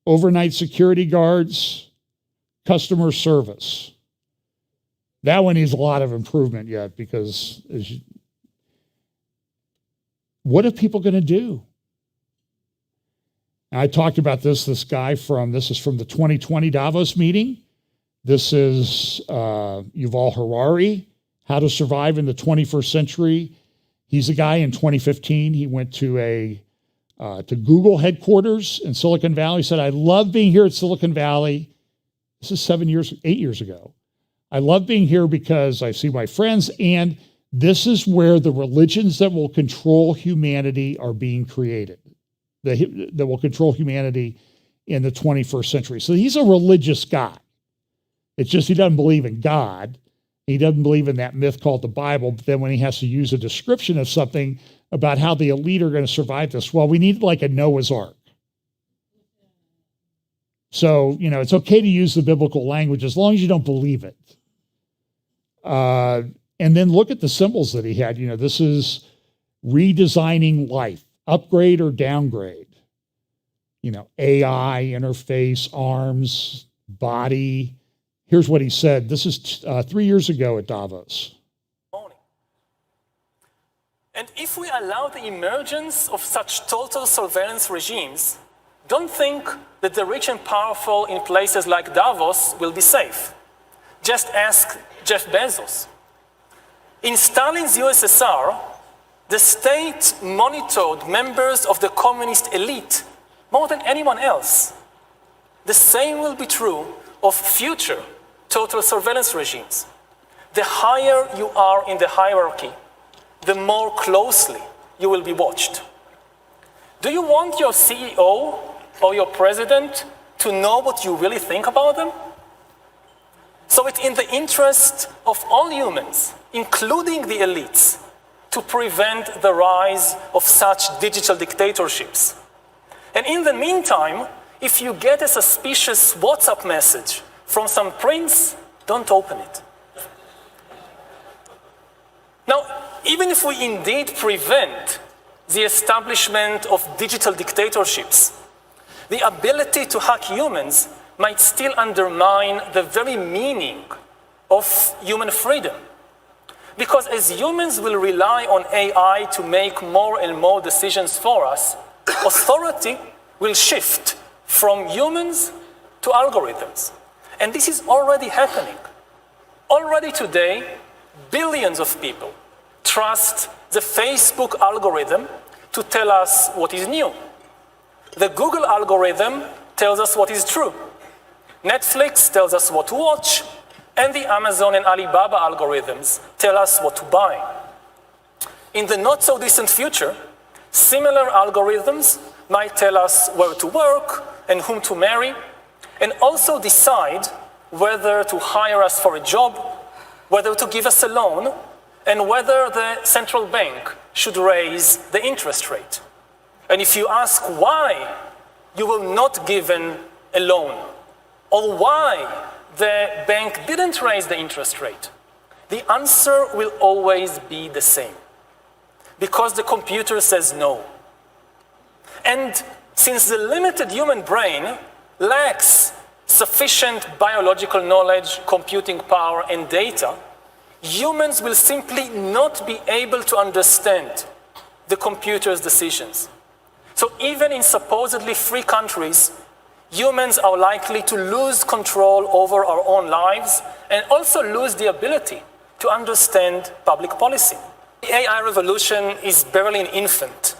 overnight security guards, customer service. That one needs a lot of improvement yet because what are people going to do? I talked about this is from the 2020 Davos meeting. This is Yuval Harari, How to Survive in the 21st Century. He's a guy in 2015. He went to Google headquarters in Silicon Valley. He said, I love being here at Silicon Valley. This is 8 years ago. I love being here because I see my friends, and this is where the religions that will control humanity are being created, that will control humanity in the 21st century. So he's a religious guy. It's just he doesn't believe in God. He doesn't believe in that myth called the Bible. But then when he has to use a description of something about how the elite are going to survive this, well, we need like a Noah's Ark. So, it's okay to use the biblical language as long as you don't believe it. And then look at the symbols that he had. This is redesigning life, upgrade or downgrade. AI, interface, arms, body. Here's what he said. This is 3 years ago at Davos.
And if we allow the emergence of such total surveillance regimes, don't think that the rich and powerful in places like Davos will be safe. Just ask Jeff Bezos. In Stalin's USSR, the state monitored members of the communist elite more than anyone else. The same will be true of future total surveillance regimes. The higher you are in the hierarchy, the more closely you will be watched. Do you want your CEO or your president to know what you really think about them? So it's in the interest of all humans, including the elites, to prevent the rise of such digital dictatorships. And in the meantime, if you get a suspicious WhatsApp message from some prince, don't open it. Now, even if we indeed prevent the establishment of digital dictatorships, the ability to hack humans might still undermine the very meaning of human freedom. Because as humans will rely on AI to make more and more decisions for us, authority will shift from humans to algorithms. And this is already happening. Already today, billions of people trust the Facebook algorithm to tell us what is new. The Google algorithm tells us what is true. Netflix tells us what to watch, and the Amazon and Alibaba algorithms tell us what to buy. In the not-so-distant future, similar algorithms might tell us where to work and whom to marry, and also decide whether to hire us for a job, whether to give us a loan, and whether the central bank should raise the interest rate. And if you ask why you will not give a loan, or why the bank didn't raise the interest rate, the answer will always be the same. Because the computer says no. And since the limited human brain lacks sufficient biological knowledge, computing power, and data, humans will simply not be able to understand the computer's decisions. So even in supposedly free countries, humans are likely to lose control over our own lives and also lose the ability to understand public policy. The AI revolution is barely an infant.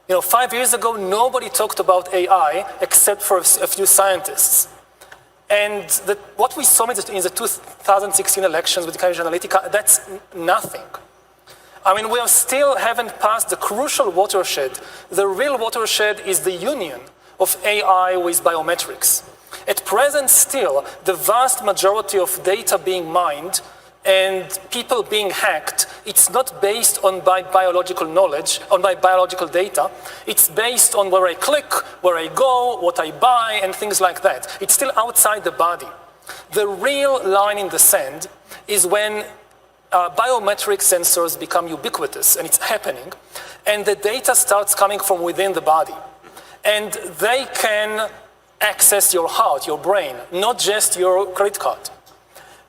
5 years ago, nobody talked about AI except for a few scientists. And what we saw in the 2016 elections with Cambridge Analytica, that's nothing. We still haven't passed the crucial watershed. The real watershed is the union of AI with biometrics. At present still, the vast majority of data being mined and people being hacked, it's not based on my biological knowledge, on my biological data. It's based on where I click, where I go, what I buy, and things like that. It's still outside the body. The real line in the sand is when biometric sensors become ubiquitous, and it's happening, and the data starts coming from within the body. And they can access your heart, your brain, not just your credit card.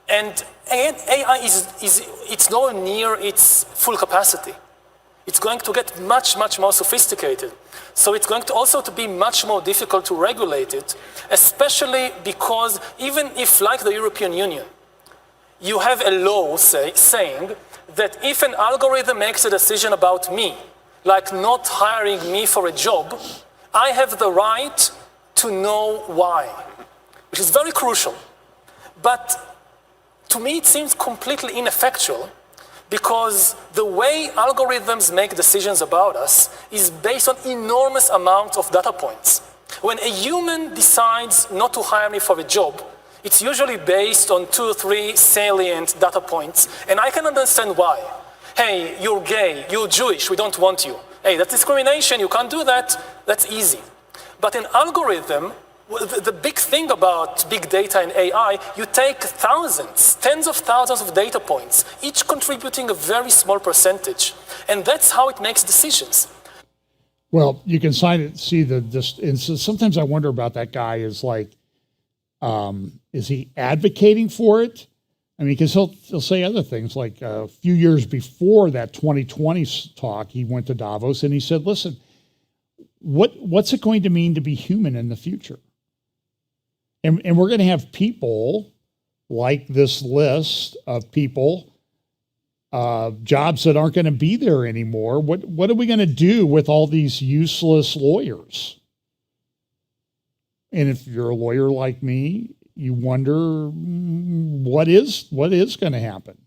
And AI it's nowhere near its full capacity. It's going to get much, much more sophisticated. So it's going to also to be much more difficult to regulate it, especially because even if, like the European Union, you have a law saying that if an algorithm makes a decision about me, like not hiring me for a job, I have the right to know why, which is very crucial. But to me, it seems completely ineffectual because the way algorithms make decisions about us is based on enormous amounts of data points. When a human decides not to hire me for a job, it's usually based on 2 or 3 salient data points, and I can understand why. Hey, you're gay, you're Jewish, we don't want you. Hey, that's discrimination, you can't do that, that's easy. But an algorithm, the big thing about big data and AI, you take thousands, tens of thousands of data points, each contributing a very small percentage. And that's how it makes decisions.
Well, you can see and so sometimes I wonder about that guy is like, is he advocating for it? I mean, because he'll say other things like a few years before that 2020 talk, he went to Davos and he said, listen, what's it going to mean to be human in the future? And we're going to have people like this list of people, jobs that aren't going to be there anymore. What are we going to do with all these useless lawyers? And if you're a lawyer like me, you wonder what is going to happen.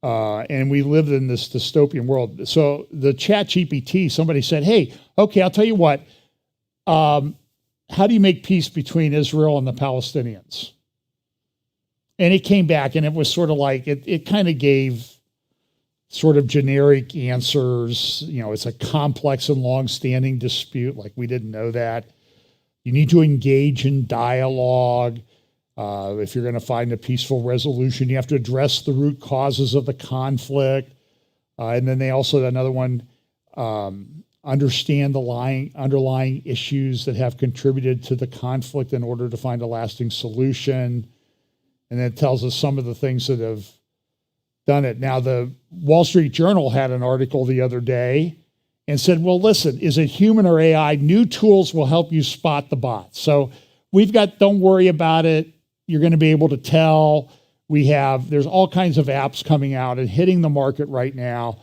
And we live in this dystopian world. So the ChatGPT, somebody said, hey, okay, I'll tell you what. How do you make peace between Israel and the Palestinians? And it came back and it was sort of like, it kind of gave sort of generic answers. You know, it's a complex and long-standing dispute. Like, we didn't know that. You need to engage in dialogue. If you're going to find a peaceful resolution, you have to address the root causes of the conflict. And then they also, another one, understand the underlying issues that have contributed to the conflict in order to find a lasting solution. And it tells us some of the things that have done it. Now, the Wall Street Journal had an article the other day and said, well, listen, is it human or AI? New tools will help you spot the bots. So don't worry about it. You're going to be able to tell. There's all kinds of apps coming out and hitting the market right now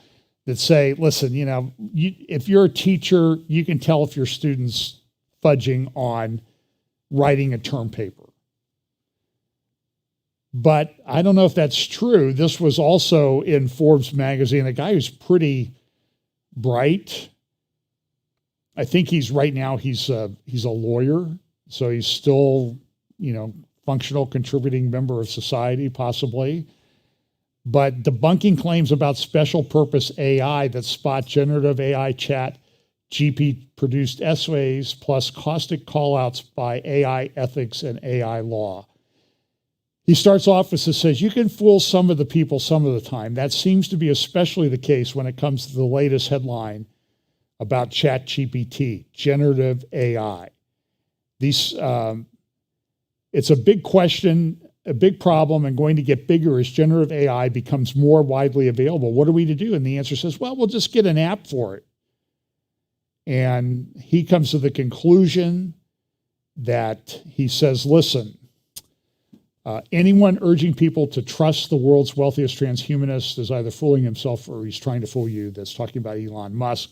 that say, listen, if you're a teacher, you can tell if your student's fudging on writing a term paper. But I don't know if that's true. This was also in Forbes magazine, a guy who's pretty bright. I think he's a lawyer, so he's still, functional contributing member of society, possibly. But debunking claims about special purpose AI that spot generative AI chat, GP produced essays, plus caustic callouts by AI ethics and AI law. He starts off with this, says, you can fool some of the people some of the time. That seems to be especially the case when it comes to the latest headline about ChatGPT, generative AI. It's a big question, a big problem, and going to get bigger as generative AI becomes more widely available. What are we to do? And the answer says, well, we'll just get an app for it. And he comes to the conclusion that he says, listen, anyone urging people to trust the world's wealthiest transhumanist is either fooling himself or he's trying to fool you. That's talking about Elon Musk.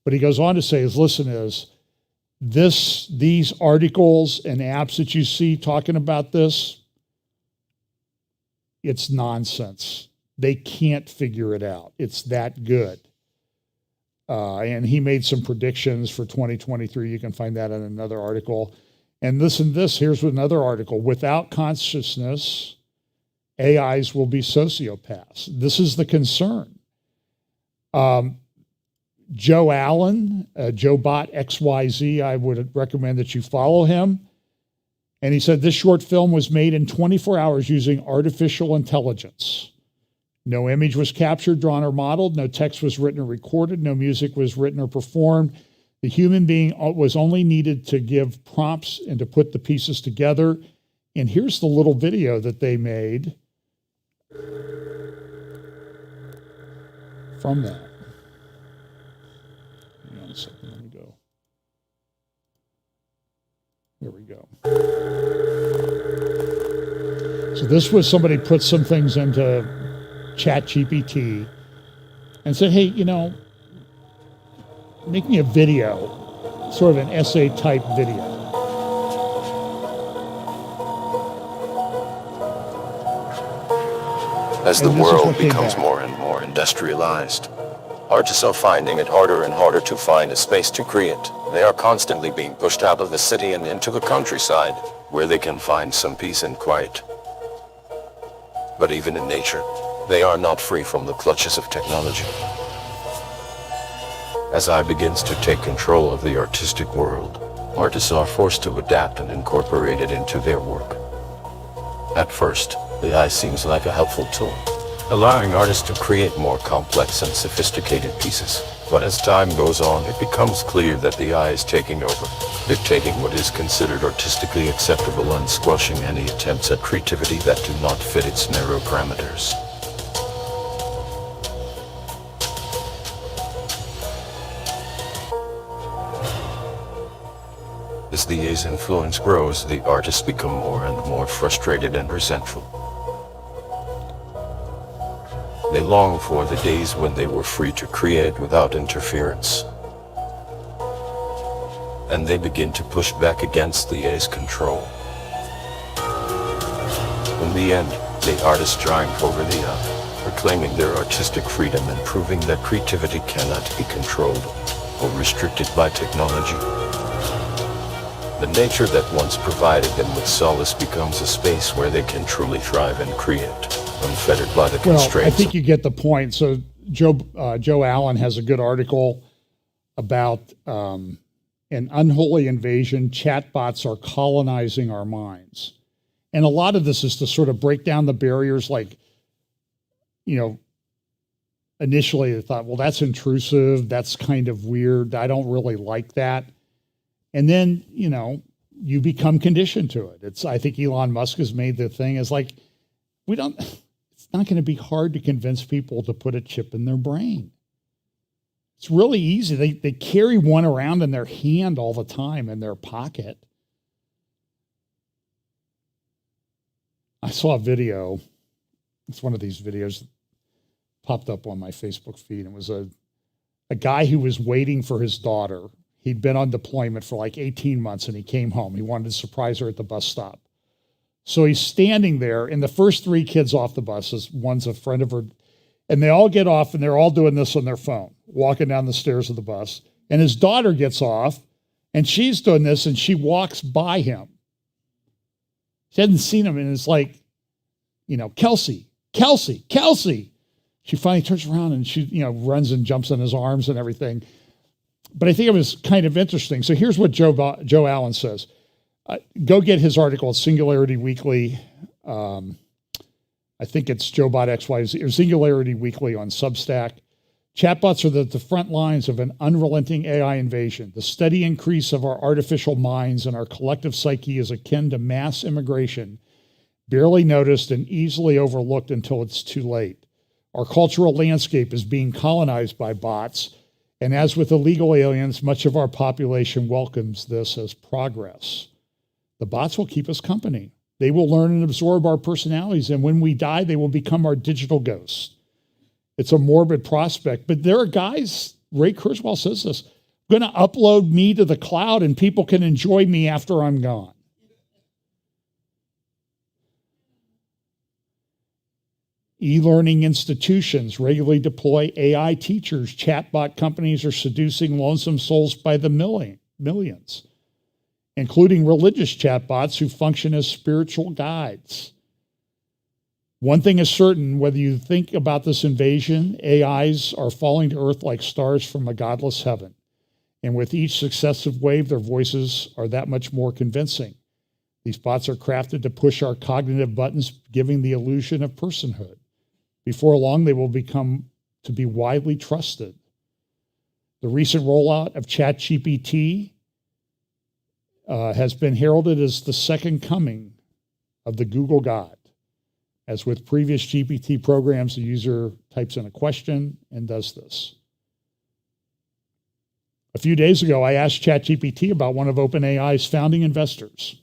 But he goes on to say, these articles and apps that you see talking about this, it's nonsense. They can't figure it out. It's that good. And he made some predictions for 2023. You can find that in another article. And listen to this. Here's another article. Without consciousness, AIs will be sociopaths. This is the concern. Joe Allen, JoeBot XYZ, I would recommend that you follow him. And he said this short film was made in 24 hours using artificial intelligence. No image was captured, drawn, or modeled. No text was written or recorded. No music was written or performed. The human being was only needed to give prompts and to put the pieces together. And here's the little video that they made from that. Hang on a second, let me go. Here we go. So this was somebody put some things into ChatGPT and said, hey, make me a video, sort of an essay type video.
As the world becomes more and more industrialized, artists are finding it harder and harder to find a space to create. They are constantly being pushed out of the city and into the countryside, where they can find some peace and quiet. But even in nature, they are not free from the clutches of technology. As AI begins to take control of the artistic world, artists are forced to adapt and incorporate it into their work. At first, the AI seems like a helpful tool, allowing artists to create more complex and sophisticated pieces. But as time goes on, it becomes clear that the AI is taking over, dictating what is considered artistically acceptable and squashing any attempts at creativity that do not fit its narrow parameters. As the AI's influence grows, the artists become more and more frustrated and resentful. They long for the days when they were free to create without interference. And they begin to push back against the AI's control. In the end, the artists triumph over the AI, proclaiming their artistic freedom and proving that creativity cannot be controlled or restricted by technology. The nature that once provided them with solace becomes a space where they can truly thrive and create, unfettered by the constraints.
Well, I think you get the point. So Joe Allen has a good article about an unholy invasion. Chatbots are colonizing our minds. And a lot of this is to sort of break down the barriers. Like, initially they thought, well, that's intrusive. That's kind of weird. I don't really like that. And then, you become conditioned to it. I think Elon Musk has made the thing is like, it's not going to be hard to convince people to put a chip in their brain. It's really easy. They carry one around in their hand all the time in their pocket. I saw a video. It's one of these videos that popped up on my Facebook feed. It was a guy who was waiting for his daughter. He'd been on deployment for like 18 months and he came home. He wanted to surprise her at the bus stop. So he's standing there, and the first three kids off the bus, one's a friend of her, and they all get off and they're all doing this on their phone, walking down the stairs of the bus. And his daughter gets off and she's doing this and she walks by him. She hadn't seen him, and it's like, Kelsey. She finally turns around and she, runs and jumps in his arms and everything. But I think it was kind of interesting. So here's what Joe Allen says. Go get his article at Singularity Weekly. I think it's JoeBot XYZ or Singularity Weekly on Substack. Chatbots are the front lines of an unrelenting AI invasion. The steady increase of our artificial minds and our collective psyche is akin to mass immigration, barely noticed and easily overlooked until it's too late. Our cultural landscape is being colonized by bots. And as with illegal aliens, much of our population welcomes this as progress. The bots will keep us company. They will learn and absorb our personalities, and when we die, they will become our digital ghosts. It's a morbid prospect, but there are guys, Ray Kurzweil says this, going to upload me to the cloud and people can enjoy me after I'm gone. E-learning institutions regularly deploy AI teachers. Chatbot companies are seducing lonesome souls by the millions, including religious chatbots who function as spiritual guides. One thing is certain, whether you think about this invasion, AIs are falling to earth like stars from a godless heaven. And with each successive wave, their voices are that much more convincing. These bots are crafted to push our cognitive buttons, giving the illusion of personhood. Before long, they will become to be widely trusted. The recent rollout of ChatGPT has been heralded as the second coming of the Google God. As with previous GPT programs, the user types in a question and does this. A few days ago, I asked ChatGPT about one of OpenAI's founding investors.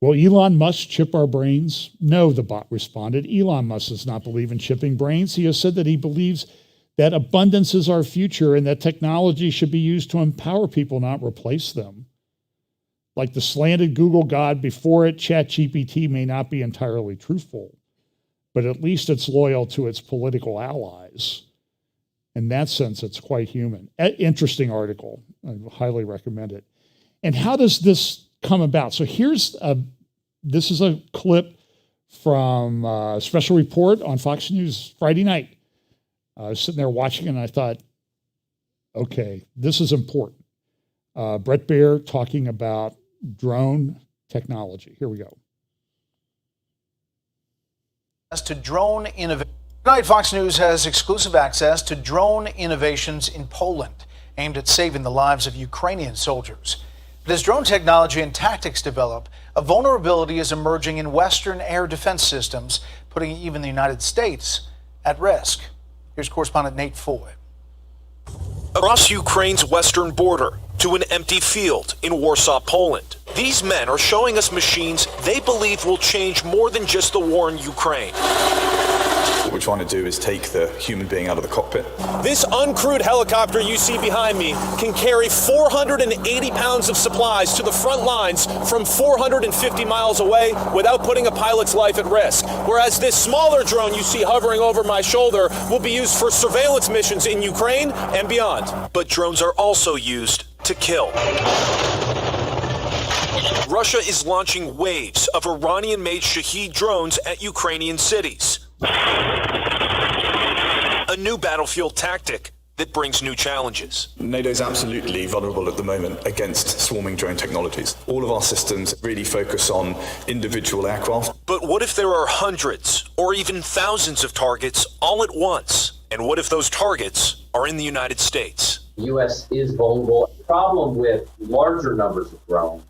Will Elon Musk chip our brains? No, the bot responded. Elon Musk does not believe in chipping brains. He has said that he believes that abundance is our future and that technology should be used to empower people, not replace them. Like the slanted Google God before it, ChatGPT may not be entirely truthful, but at least it's loyal to its political allies. In that sense, it's quite human. Interesting article. I highly recommend it. And how does this come about? So this is a clip from a special report on Fox News Friday night. I was sitting there watching and I thought, okay, this is important. Brett Baer talking about drone technology. Here we go.
As to drone innovation. Tonight, Fox News has exclusive access to drone innovations in Poland aimed at saving the lives of Ukrainian soldiers. But as drone technology and tactics develop, a vulnerability is emerging in Western air defense systems, putting even the United States at risk. Here's correspondent Nate Foy.
Across Ukraine's western border to an empty field in Warsaw, Poland. These men are showing us machines they believe will change more than just the war in Ukraine.
What we're trying to do is take the human being out of the cockpit.
This uncrewed helicopter you see behind me can carry 480 pounds of supplies to the front lines from 450 miles away without putting a pilot's life at risk. Whereas this smaller drone you see hovering over my shoulder will be used for surveillance missions in Ukraine and beyond. But drones are also used to kill. Russia is launching waves of Iranian-made Shahed drones at Ukrainian cities. A new battlefield tactic that brings new challenges.
NATO is absolutely vulnerable at the moment against swarming drone technologies. All of our systems really focus on individual aircraft.
But what if there are hundreds or even thousands of targets all at once? And what if those targets are in the United States?
The U.S. is vulnerable. The problem with larger numbers of drones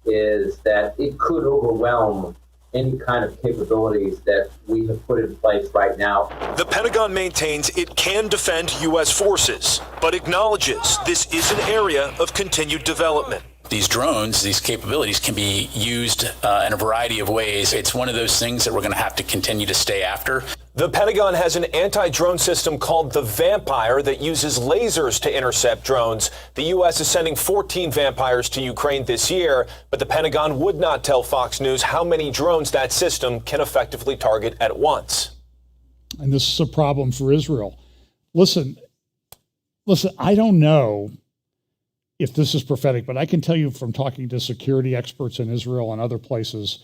is that it could overwhelm any kind of capabilities that we have put in place right now.
The Pentagon maintains it can defend U.S. forces, but acknowledges this is an area of continued development.
These drones, these capabilities can be used in a variety of ways. It's one of those things that we're going to have to continue to stay after.
The Pentagon has an anti-drone system called the Vampire that uses lasers to intercept drones. The U.S. is sending 14 Vampires to Ukraine this year, but the Pentagon would not tell Fox News how many drones that system can effectively target at once.
And this is a problem for Israel. Listen, I don't know if this is prophetic, but I can tell you from talking to security experts in Israel and other places,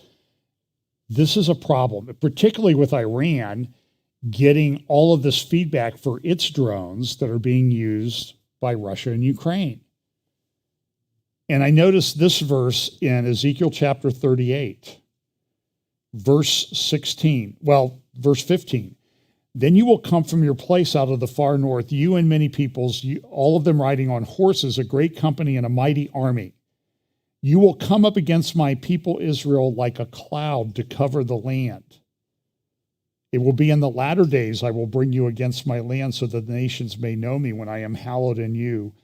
this is a problem, particularly with Iran getting all of this feedback for its drones that are being used by Russia and Ukraine. And I noticed this verse in Ezekiel chapter 38, verse 16. Well, verse 15. Then you will come from your place out of the far north, you and many peoples, all of them riding on horses, a great company and a mighty army. You will come up against my people Israel like a cloud to cover the land. It will be in the latter days I will bring you against my land so that the nations may know me when I am hallowed in you,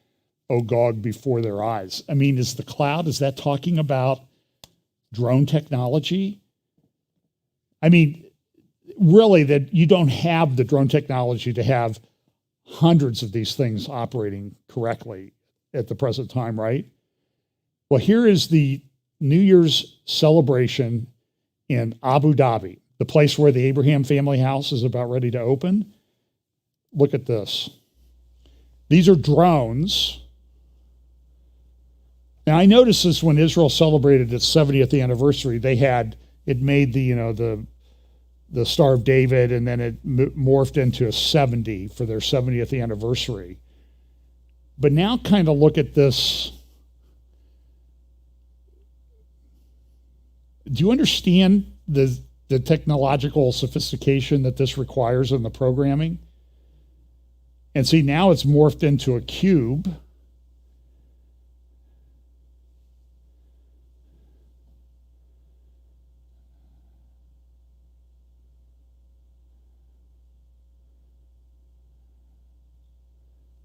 O Gog, before their eyes. I mean, is that talking about drone technology? I mean, really, that you don't have the drone technology to have hundreds of these things operating correctly at the present time, right? Well, here is the New Year's celebration in Abu Dhabi, the place where the Abraham family house is about ready to open. Look at this. These are drones. Now, I noticed this when Israel celebrated its 70th anniversary. It made the the Star of David, and then it morphed into a 70 for their 70th anniversary. But now kind of look at this. Do you understand the technological sophistication that this requires in the programming? And see, now it's morphed into a cube.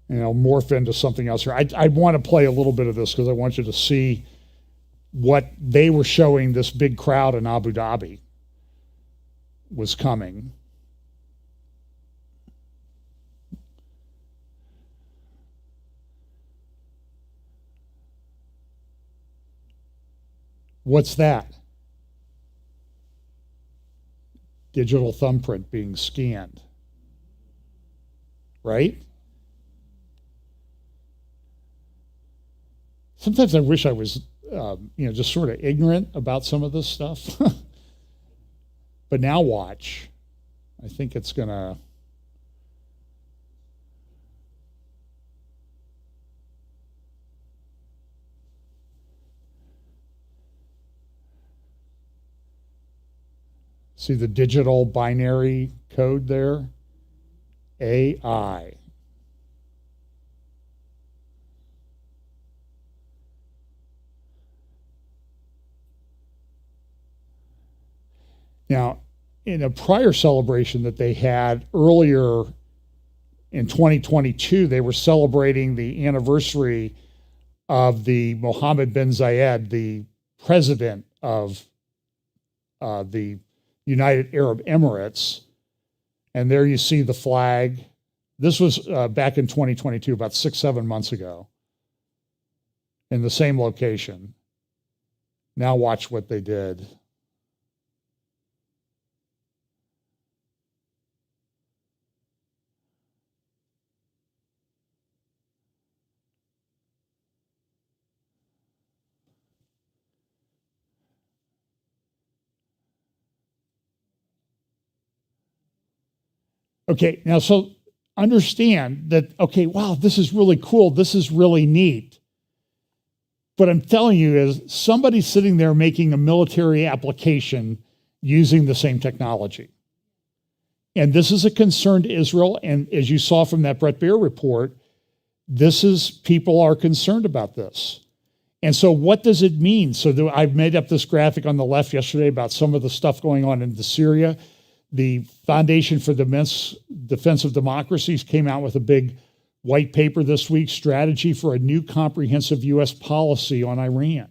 And it'll morph into something else here. I want to play a little bit of this because I want you to see what they were showing this big crowd in Abu Dhabi was coming. What's that? Digital thumbprint being scanned, right? Sometimes I wish I was, just sort of ignorant about some of this stuff. But now watch. I think it's going to... See the digital binary code there? AI. Now, in a prior celebration that they had earlier in 2022, they were celebrating the anniversary of the Mohammed bin Zayed, the president of the United Arab Emirates. And there you see the flag. This was back in 2022, about 6-7 months ago, in the same location. Now watch what they did. Okay, now so understand that, okay, wow, this is really cool. This is really neat. But I'm telling you is somebody's sitting there making a military application using the same technology. And this is a concern to Israel. And as you saw from that Brett Baer report, people are concerned about this. And so what does it mean? So I've made up this graphic on the left yesterday about some of the stuff going on in Syria. The Foundation for Defense of Democracies came out with a big white paper this week, Strategy for a New Comprehensive U.S. Policy on Iran.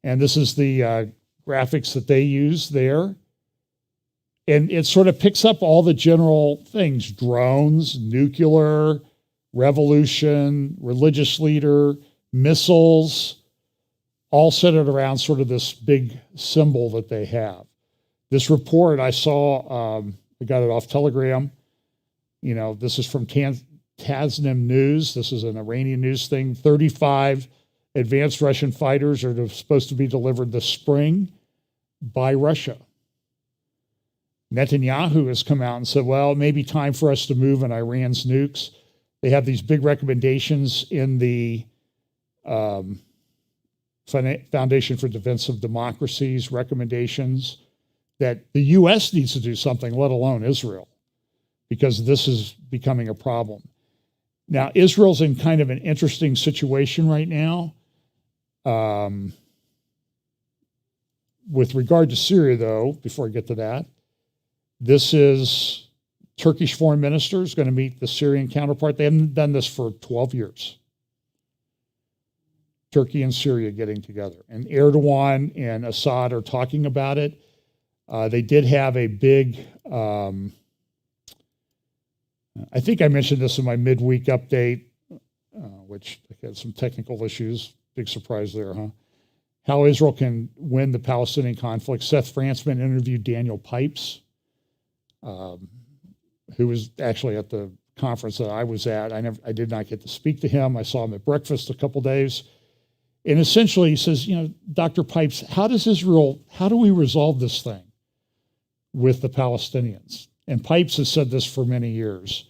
And this is the graphics that they use there. And it sort of picks up all the general things: drones, nuclear, revolution, religious leader, missiles, all centered around sort of this big symbol that they have. This report I saw, I got it off Telegram. This is from Tasnim News. This is an Iranian news thing. 35 advanced Russian fighters are supposed to be delivered this spring by Russia. Netanyahu has come out and said, well, it may be time for us to move on Iran's nukes. They have these big recommendations in the Foundation for Defense of Democracies recommendations that the U.S. needs to do something, let alone Israel, because this is becoming a problem. Now, Israel's in kind of an interesting situation right now. With regard to Syria, though, before I get to that, this is Turkish foreign ministers going to meet the Syrian counterpart. They haven't done this for 12 years. Turkey and Syria getting together. And Erdogan and Assad are talking about it. They did have a big, I think I mentioned this in my midweek update, which had some technical issues. Big surprise there, huh? How Israel can win the Palestinian conflict. Seth Frantzman interviewed Daniel Pipes, who was actually at the conference that I was at. I did not get to speak to him. I saw him at breakfast a couple days. And essentially he says, Dr. Pipes, how do we resolve this thing? with the Palestinians. And Pipes has said this for many years.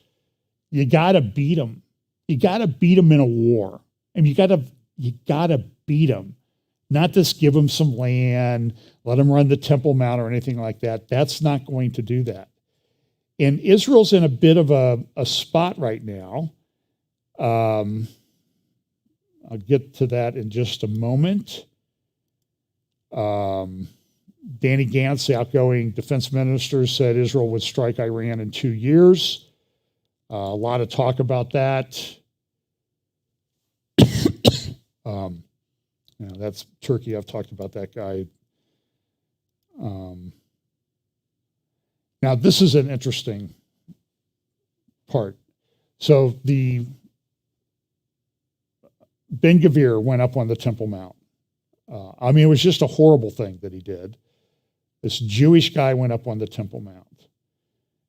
You got to beat them. You got to beat them in a war. And you got to beat them. Not just give them some land, let them run the Temple Mount or anything like that. That's not going to do that. And Israel's in a bit of a spot right now. I'll get to that in just a moment. Danny Gantz, the outgoing defense minister, said Israel would strike Iran in 2 years. A lot of talk about that. That's Turkey. I've talked about that guy. Now, this is an interesting part. So the Ben-Gvir went up on the Temple Mount. It was just a horrible thing that he did. This Jewish guy went up on the Temple Mount.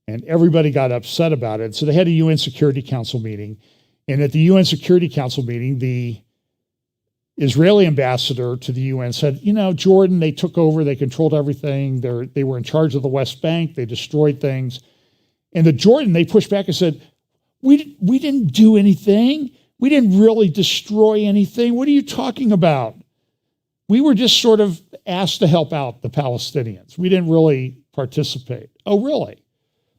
And everybody got upset about it. So they had a UN Security Council meeting. And at the UN Security Council meeting, the Israeli ambassador to the UN said, Jordan, they took over, they controlled everything. They were in charge of the West Bank. They destroyed things. And the Jordan, they pushed back and said, we didn't do anything. We didn't really destroy anything. What are you talking about? We were just sort of asked to help out the Palestinians. We didn't really participate. Oh, really?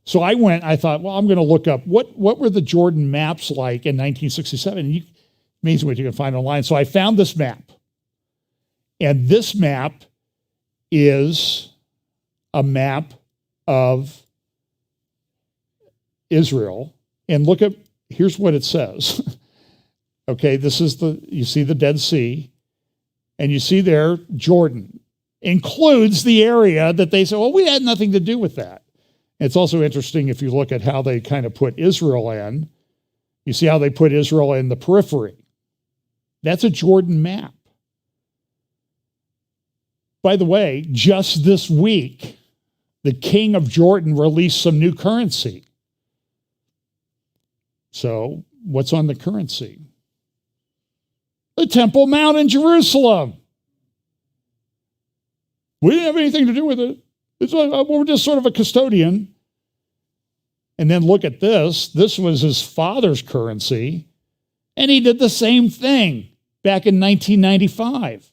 So I thought, well, I'm going to look up what were the Jordan maps like in 1967? And amazing what you can find online. So I found this map. And this map is a map of Israel. And here's what it says. Okay, you see the Dead Sea. And you see there, Jordan includes the area that they say, well, we had nothing to do with that. It's also interesting if you look at how they kind of put Israel in. You see how they put Israel in the periphery. That's a Jordan map. By the way, just this week, the king of Jordan released some new currency. So what's on the currency? The Temple Mount in Jerusalem. We didn't have anything to do with it. We're just sort of a custodian. And then look at this. This was his father's currency. And he did the same thing back in 1995.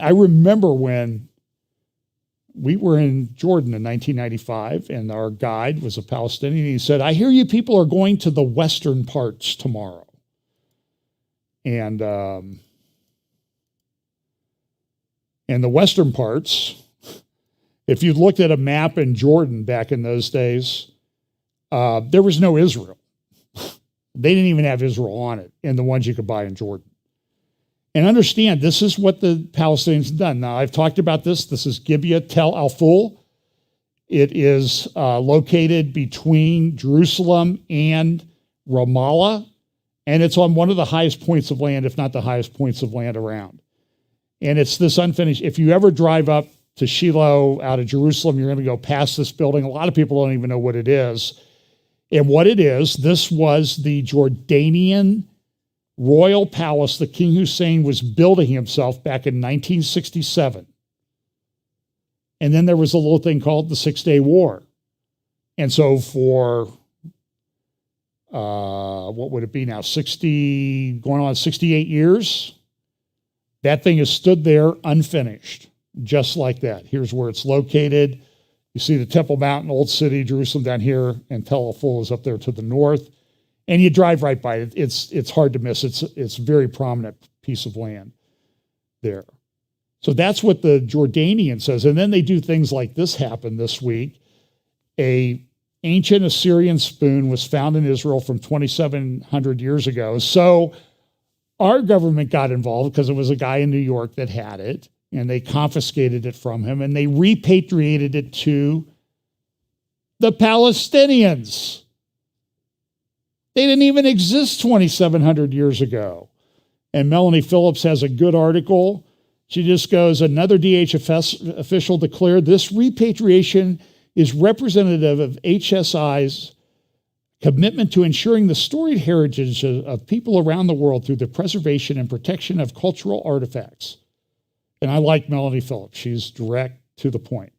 I remember when we were in Jordan in 1995, and our guide was a Palestinian. He said, I hear you people are going to the western parts tomorrow. And the western parts, if you looked at a map in Jordan back in those days, there was no Israel. They didn't even have Israel on it in the ones you could buy in Jordan. And understand, this is what the Palestinians have done. Now, I've talked about this. This is Gibeah Tel Al-Ful. It is located between Jerusalem and Ramallah, and it's on one of the highest points of land, if not the highest points of land around. And it's this unfinished. If you ever drive up to Shiloh out of Jerusalem, you're going to go past this building. A lot of people don't even know what it is. And what it is, this was the Jordanian royal palace that King Hussein was building himself back in 1967. And then there was a little thing called the 6-Day War. And so for, what would it be now, going on 68 years, that thing has stood there unfinished, just like that. Here's where it's located. You see the Temple Mount, Old City, Jerusalem down here, and Tel Al-Ful is up there to the north. And you drive right by it. It's hard to miss. It's a very prominent piece of land there. So that's what the Jordanian says. And then they do things like this happen this week. A ancient Assyrian spoon was found in Israel from 2,700 years ago. So our government got involved because it was a guy in New York that had it. And they confiscated it from him, and they repatriated it to the Palestinians. They didn't even exist 2,700 years ago. And Melanie Phillips has a good article. She just goes, another DHS official declared this repatriation is representative of HSI's commitment to ensuring the storied heritage of people around the world through the preservation and protection of cultural artifacts. And I like Melanie Phillips. She's direct, to the point.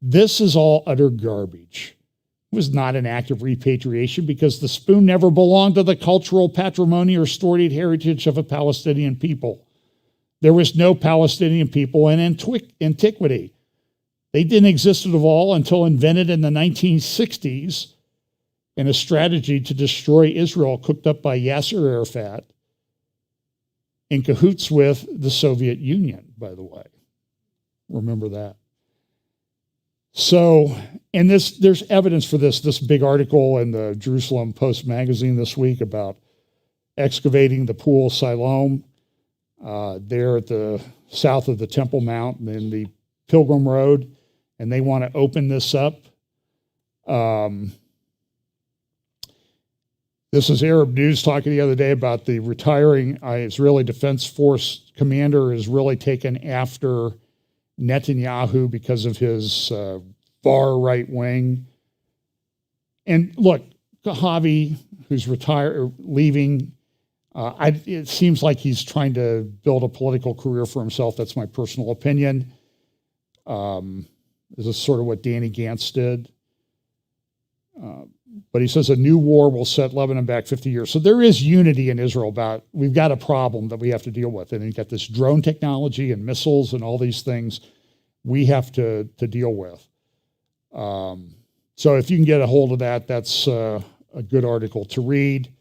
This is all utter garbage. It was not an act of repatriation because the spoon never belonged to the cultural patrimony or storied heritage of a Palestinian people. There was no Palestinian people in antiquity. They didn't exist at all until invented in the 1960s in a strategy to destroy Israel cooked up by Yasser Arafat in cahoots with the Soviet Union, by the way. Remember that. So, and there's evidence for this big article in the Jerusalem Post magazine this week about excavating the Pool Siloam there at the south of the Temple Mount and in the Pilgrim Road, and they want to open this up. This is Arab News talking the other day about the retiring Israeli Defense Force commander is really taken after Netanyahu because of his far right wing. And look, Kahavi, who's leaving, it seems like he's trying to build a political career for himself. That's my personal opinion. This is sort of what Danny Gantz did. But he says a new war will set Lebanon back 50 years. So there is unity in Israel about we've got a problem that we have to deal with. And you've got this drone technology and missiles and all these things we have to deal with. So if you can get a hold of that, that's a good article to read.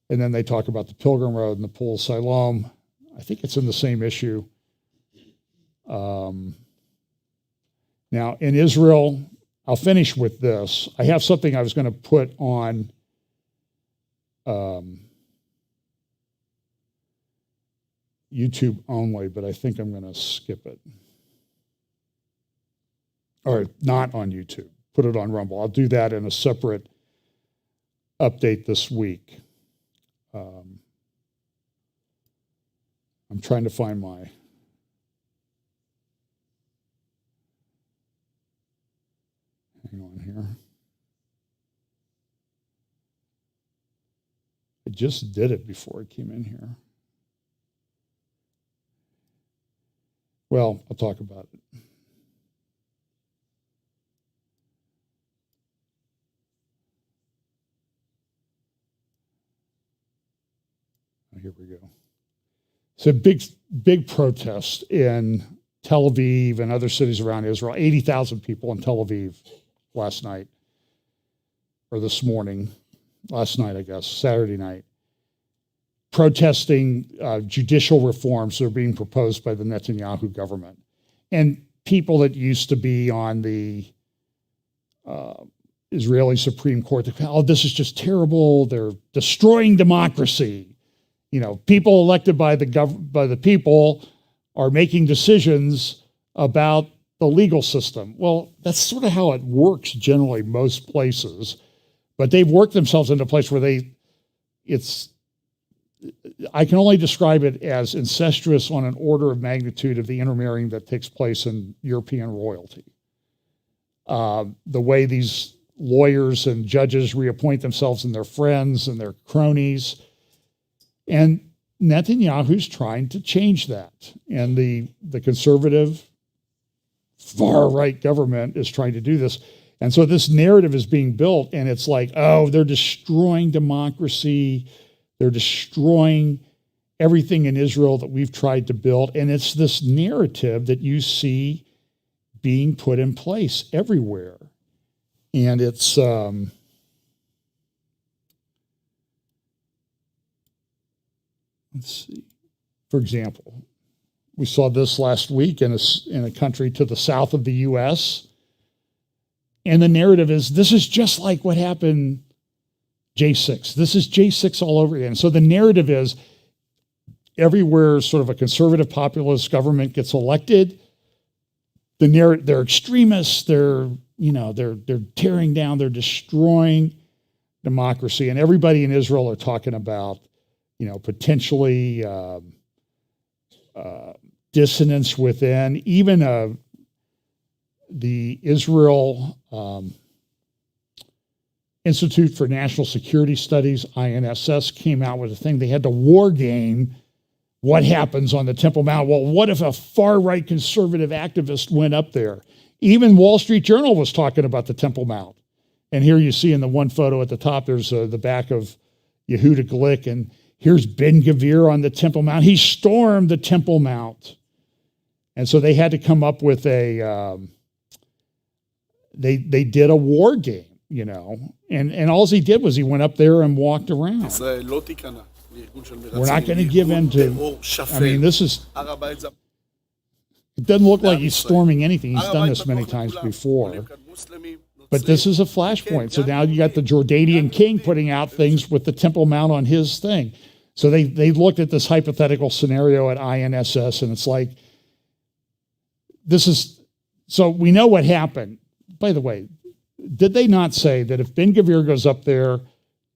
And then they talk about the Pilgrim Road and the Pool Siloam. I think it's in the same issue. Now, in Israel, I'll finish with this. I have something I was going to put on YouTube only, but I think I'm going to skip it. Or not on YouTube. Put it on Rumble. I'll do that in a separate update this week. I'm trying to find my... Hang on here. I just did it before I came in here. Well, I'll talk about it. Here we go. So big protest in Tel Aviv and other cities around Israel. 80,000 people in Tel Aviv last night, or this morning, last night, I guess, Saturday night, protesting judicial reforms that are being proposed by the Netanyahu government. And people that used to be on the Israeli Supreme Court, oh, this is just terrible. They're destroying democracy. You know, people elected by the people are making decisions about the legal system. Well, that's sort of how it works generally most places, but they've worked themselves into a place where I can only describe it as incestuous on an order of magnitude of the intermarrying that takes place in European royalty. The way these lawyers and judges reappoint themselves and their friends and their cronies. And Netanyahu's trying to change that. And the conservative far-right government is trying to do this. And so this narrative is being built, and it's like, oh, they're destroying democracy. They're destroying everything in Israel that we've tried to build. And it's this narrative that you see being put in place everywhere. And it's... let's see. For example, we saw this last week in a country to the south of the U.S., and the narrative is this is just like what happened J6. This is J6 all over again. So the narrative is everywhere sort of a conservative populist government gets elected, they're extremists, they're tearing down, they're destroying democracy, and everybody in Israel are talking about potentially dissonance within. Even the Israel Institute for National Security Studies, INSS, came out with a thing. They had to war game what happens on the Temple Mount? Well, what if a far-right conservative activist went up there? Even Wall Street Journal was talking about the Temple Mount. And here you see in the one photo at the top, there's the back of Yehuda Glick, and here's Ben-Gvir on the Temple Mount. He stormed the Temple Mount. And so they had to come up with they did a war game, and all he did was he went up there and walked around. We're not going to give in to, this is, it doesn't look like he's storming anything. He's done this many times before. But this is a flashpoint. So now you got the Jordanian king putting out things with the Temple Mount on his thing. So they looked at this hypothetical scenario at INSS, and it's like, so we know what happened. By the way, did they not say that if Ben-Gvir goes up there,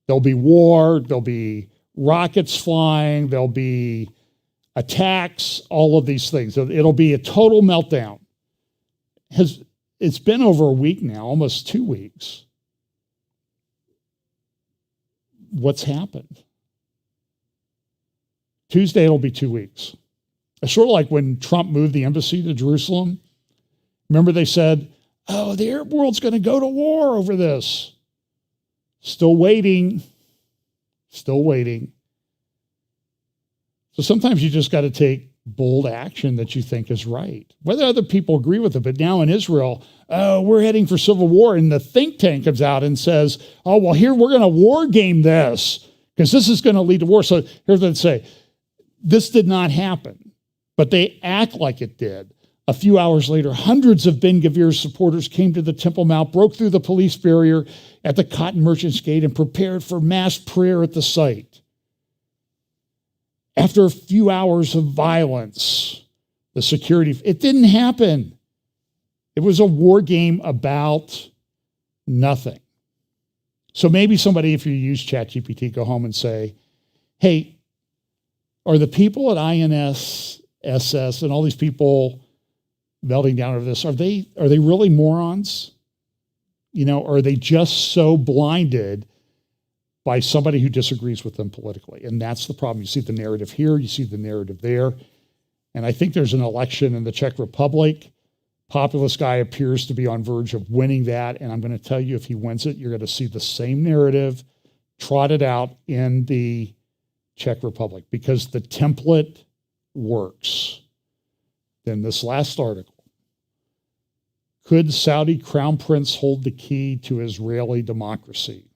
there'll be war, there'll be rockets flying, there'll be attacks, all of these things. So it'll be a total meltdown. It's been over a week now, almost 2 weeks. What's happened? Tuesday, it'll be 2 weeks. It's sort of like when Trump moved the embassy to Jerusalem. Remember they said, oh, the Arab world's going to go to war over this. Still waiting. Still waiting. So sometimes you just got to take bold action that you think is right, whether other people agree with it. But now in Israel, oh, we're heading for civil war. And the think tank comes out and says, oh, well, here we're going to war game this because this is going to lead to war. So here's what they say. This did not happen, but they act like it did. A few hours later, hundreds of Ben-Gvir's supporters came to the Temple Mount, broke through the police barrier at the Cotton Merchants Gate, and prepared for mass prayer at the site. After a few hours of violence, the security, it didn't happen. It was a war game about nothing. So maybe somebody, if you use ChatGPT, go home and say, hey, are the people at INSS and all these people melting down over this, are they really morons? Are they just so blinded by somebody who disagrees with them politically? And that's the problem. You see the narrative here, you see the narrative there. And I think there's an election in the Czech Republic. Populist guy appears to be on verge of winning that. And I'm going to tell you, if he wins it, you're going to see the same narrative trotted out in the Czech Republic because the template works. Then this last article. Could Saudi Crown Prince hold the key to Israeli democracy?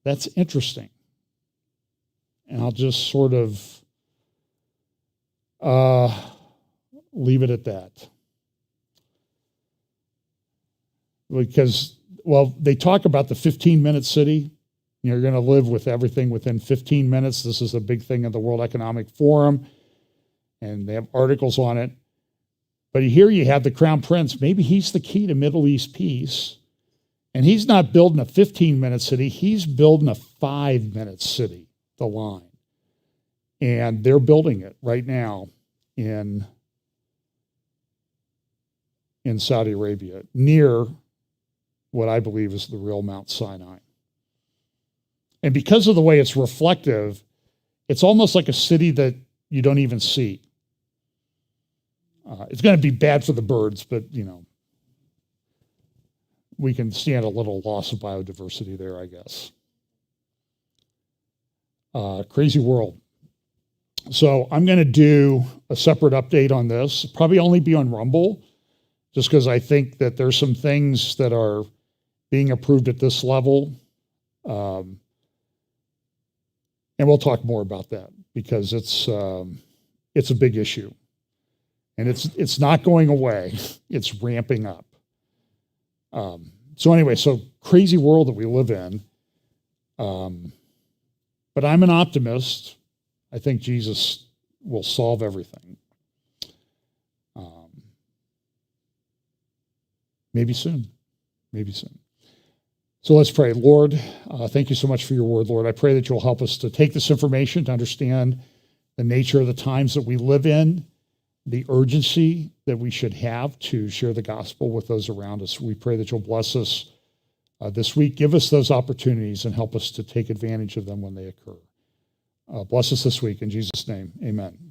That's interesting. And I'll just sort of leave it at that. Because, well, they talk about the 15-minute city. You're going to live with everything within 15 minutes. This is a big thing at the World Economic Forum. And they have articles on it. But here you have the Crown Prince. Maybe he's the key to Middle East peace. And he's not building a 15-minute city. He's building a 5-minute city, the line. And they're building it right now in Saudi Arabia, near what I believe is the real Mount Sinai. And because of the way it's reflective, it's almost like a city that you don't even see. It's going to be bad for the birds, but, we can stand a little loss of biodiversity there, I guess. Crazy world. So I'm going to do a separate update on this, probably only be on Rumble, just because I think that there's some things that are being approved at this level. And we'll talk more about that because it's a big issue. And it's not going away. It's ramping up. So anyway, so crazy world that we live in. But I'm an optimist. I think Jesus will solve everything. Maybe soon. Maybe soon. So let's pray. Lord, thank you so much for your word, Lord. I pray that you'll help us to take this information to understand the nature of the times that we live in, the urgency that we should have to share the gospel with those around us. We pray that you'll bless us this week. Give us those opportunities and help us to take advantage of them when they occur. Bless us this week in Jesus' name. Amen.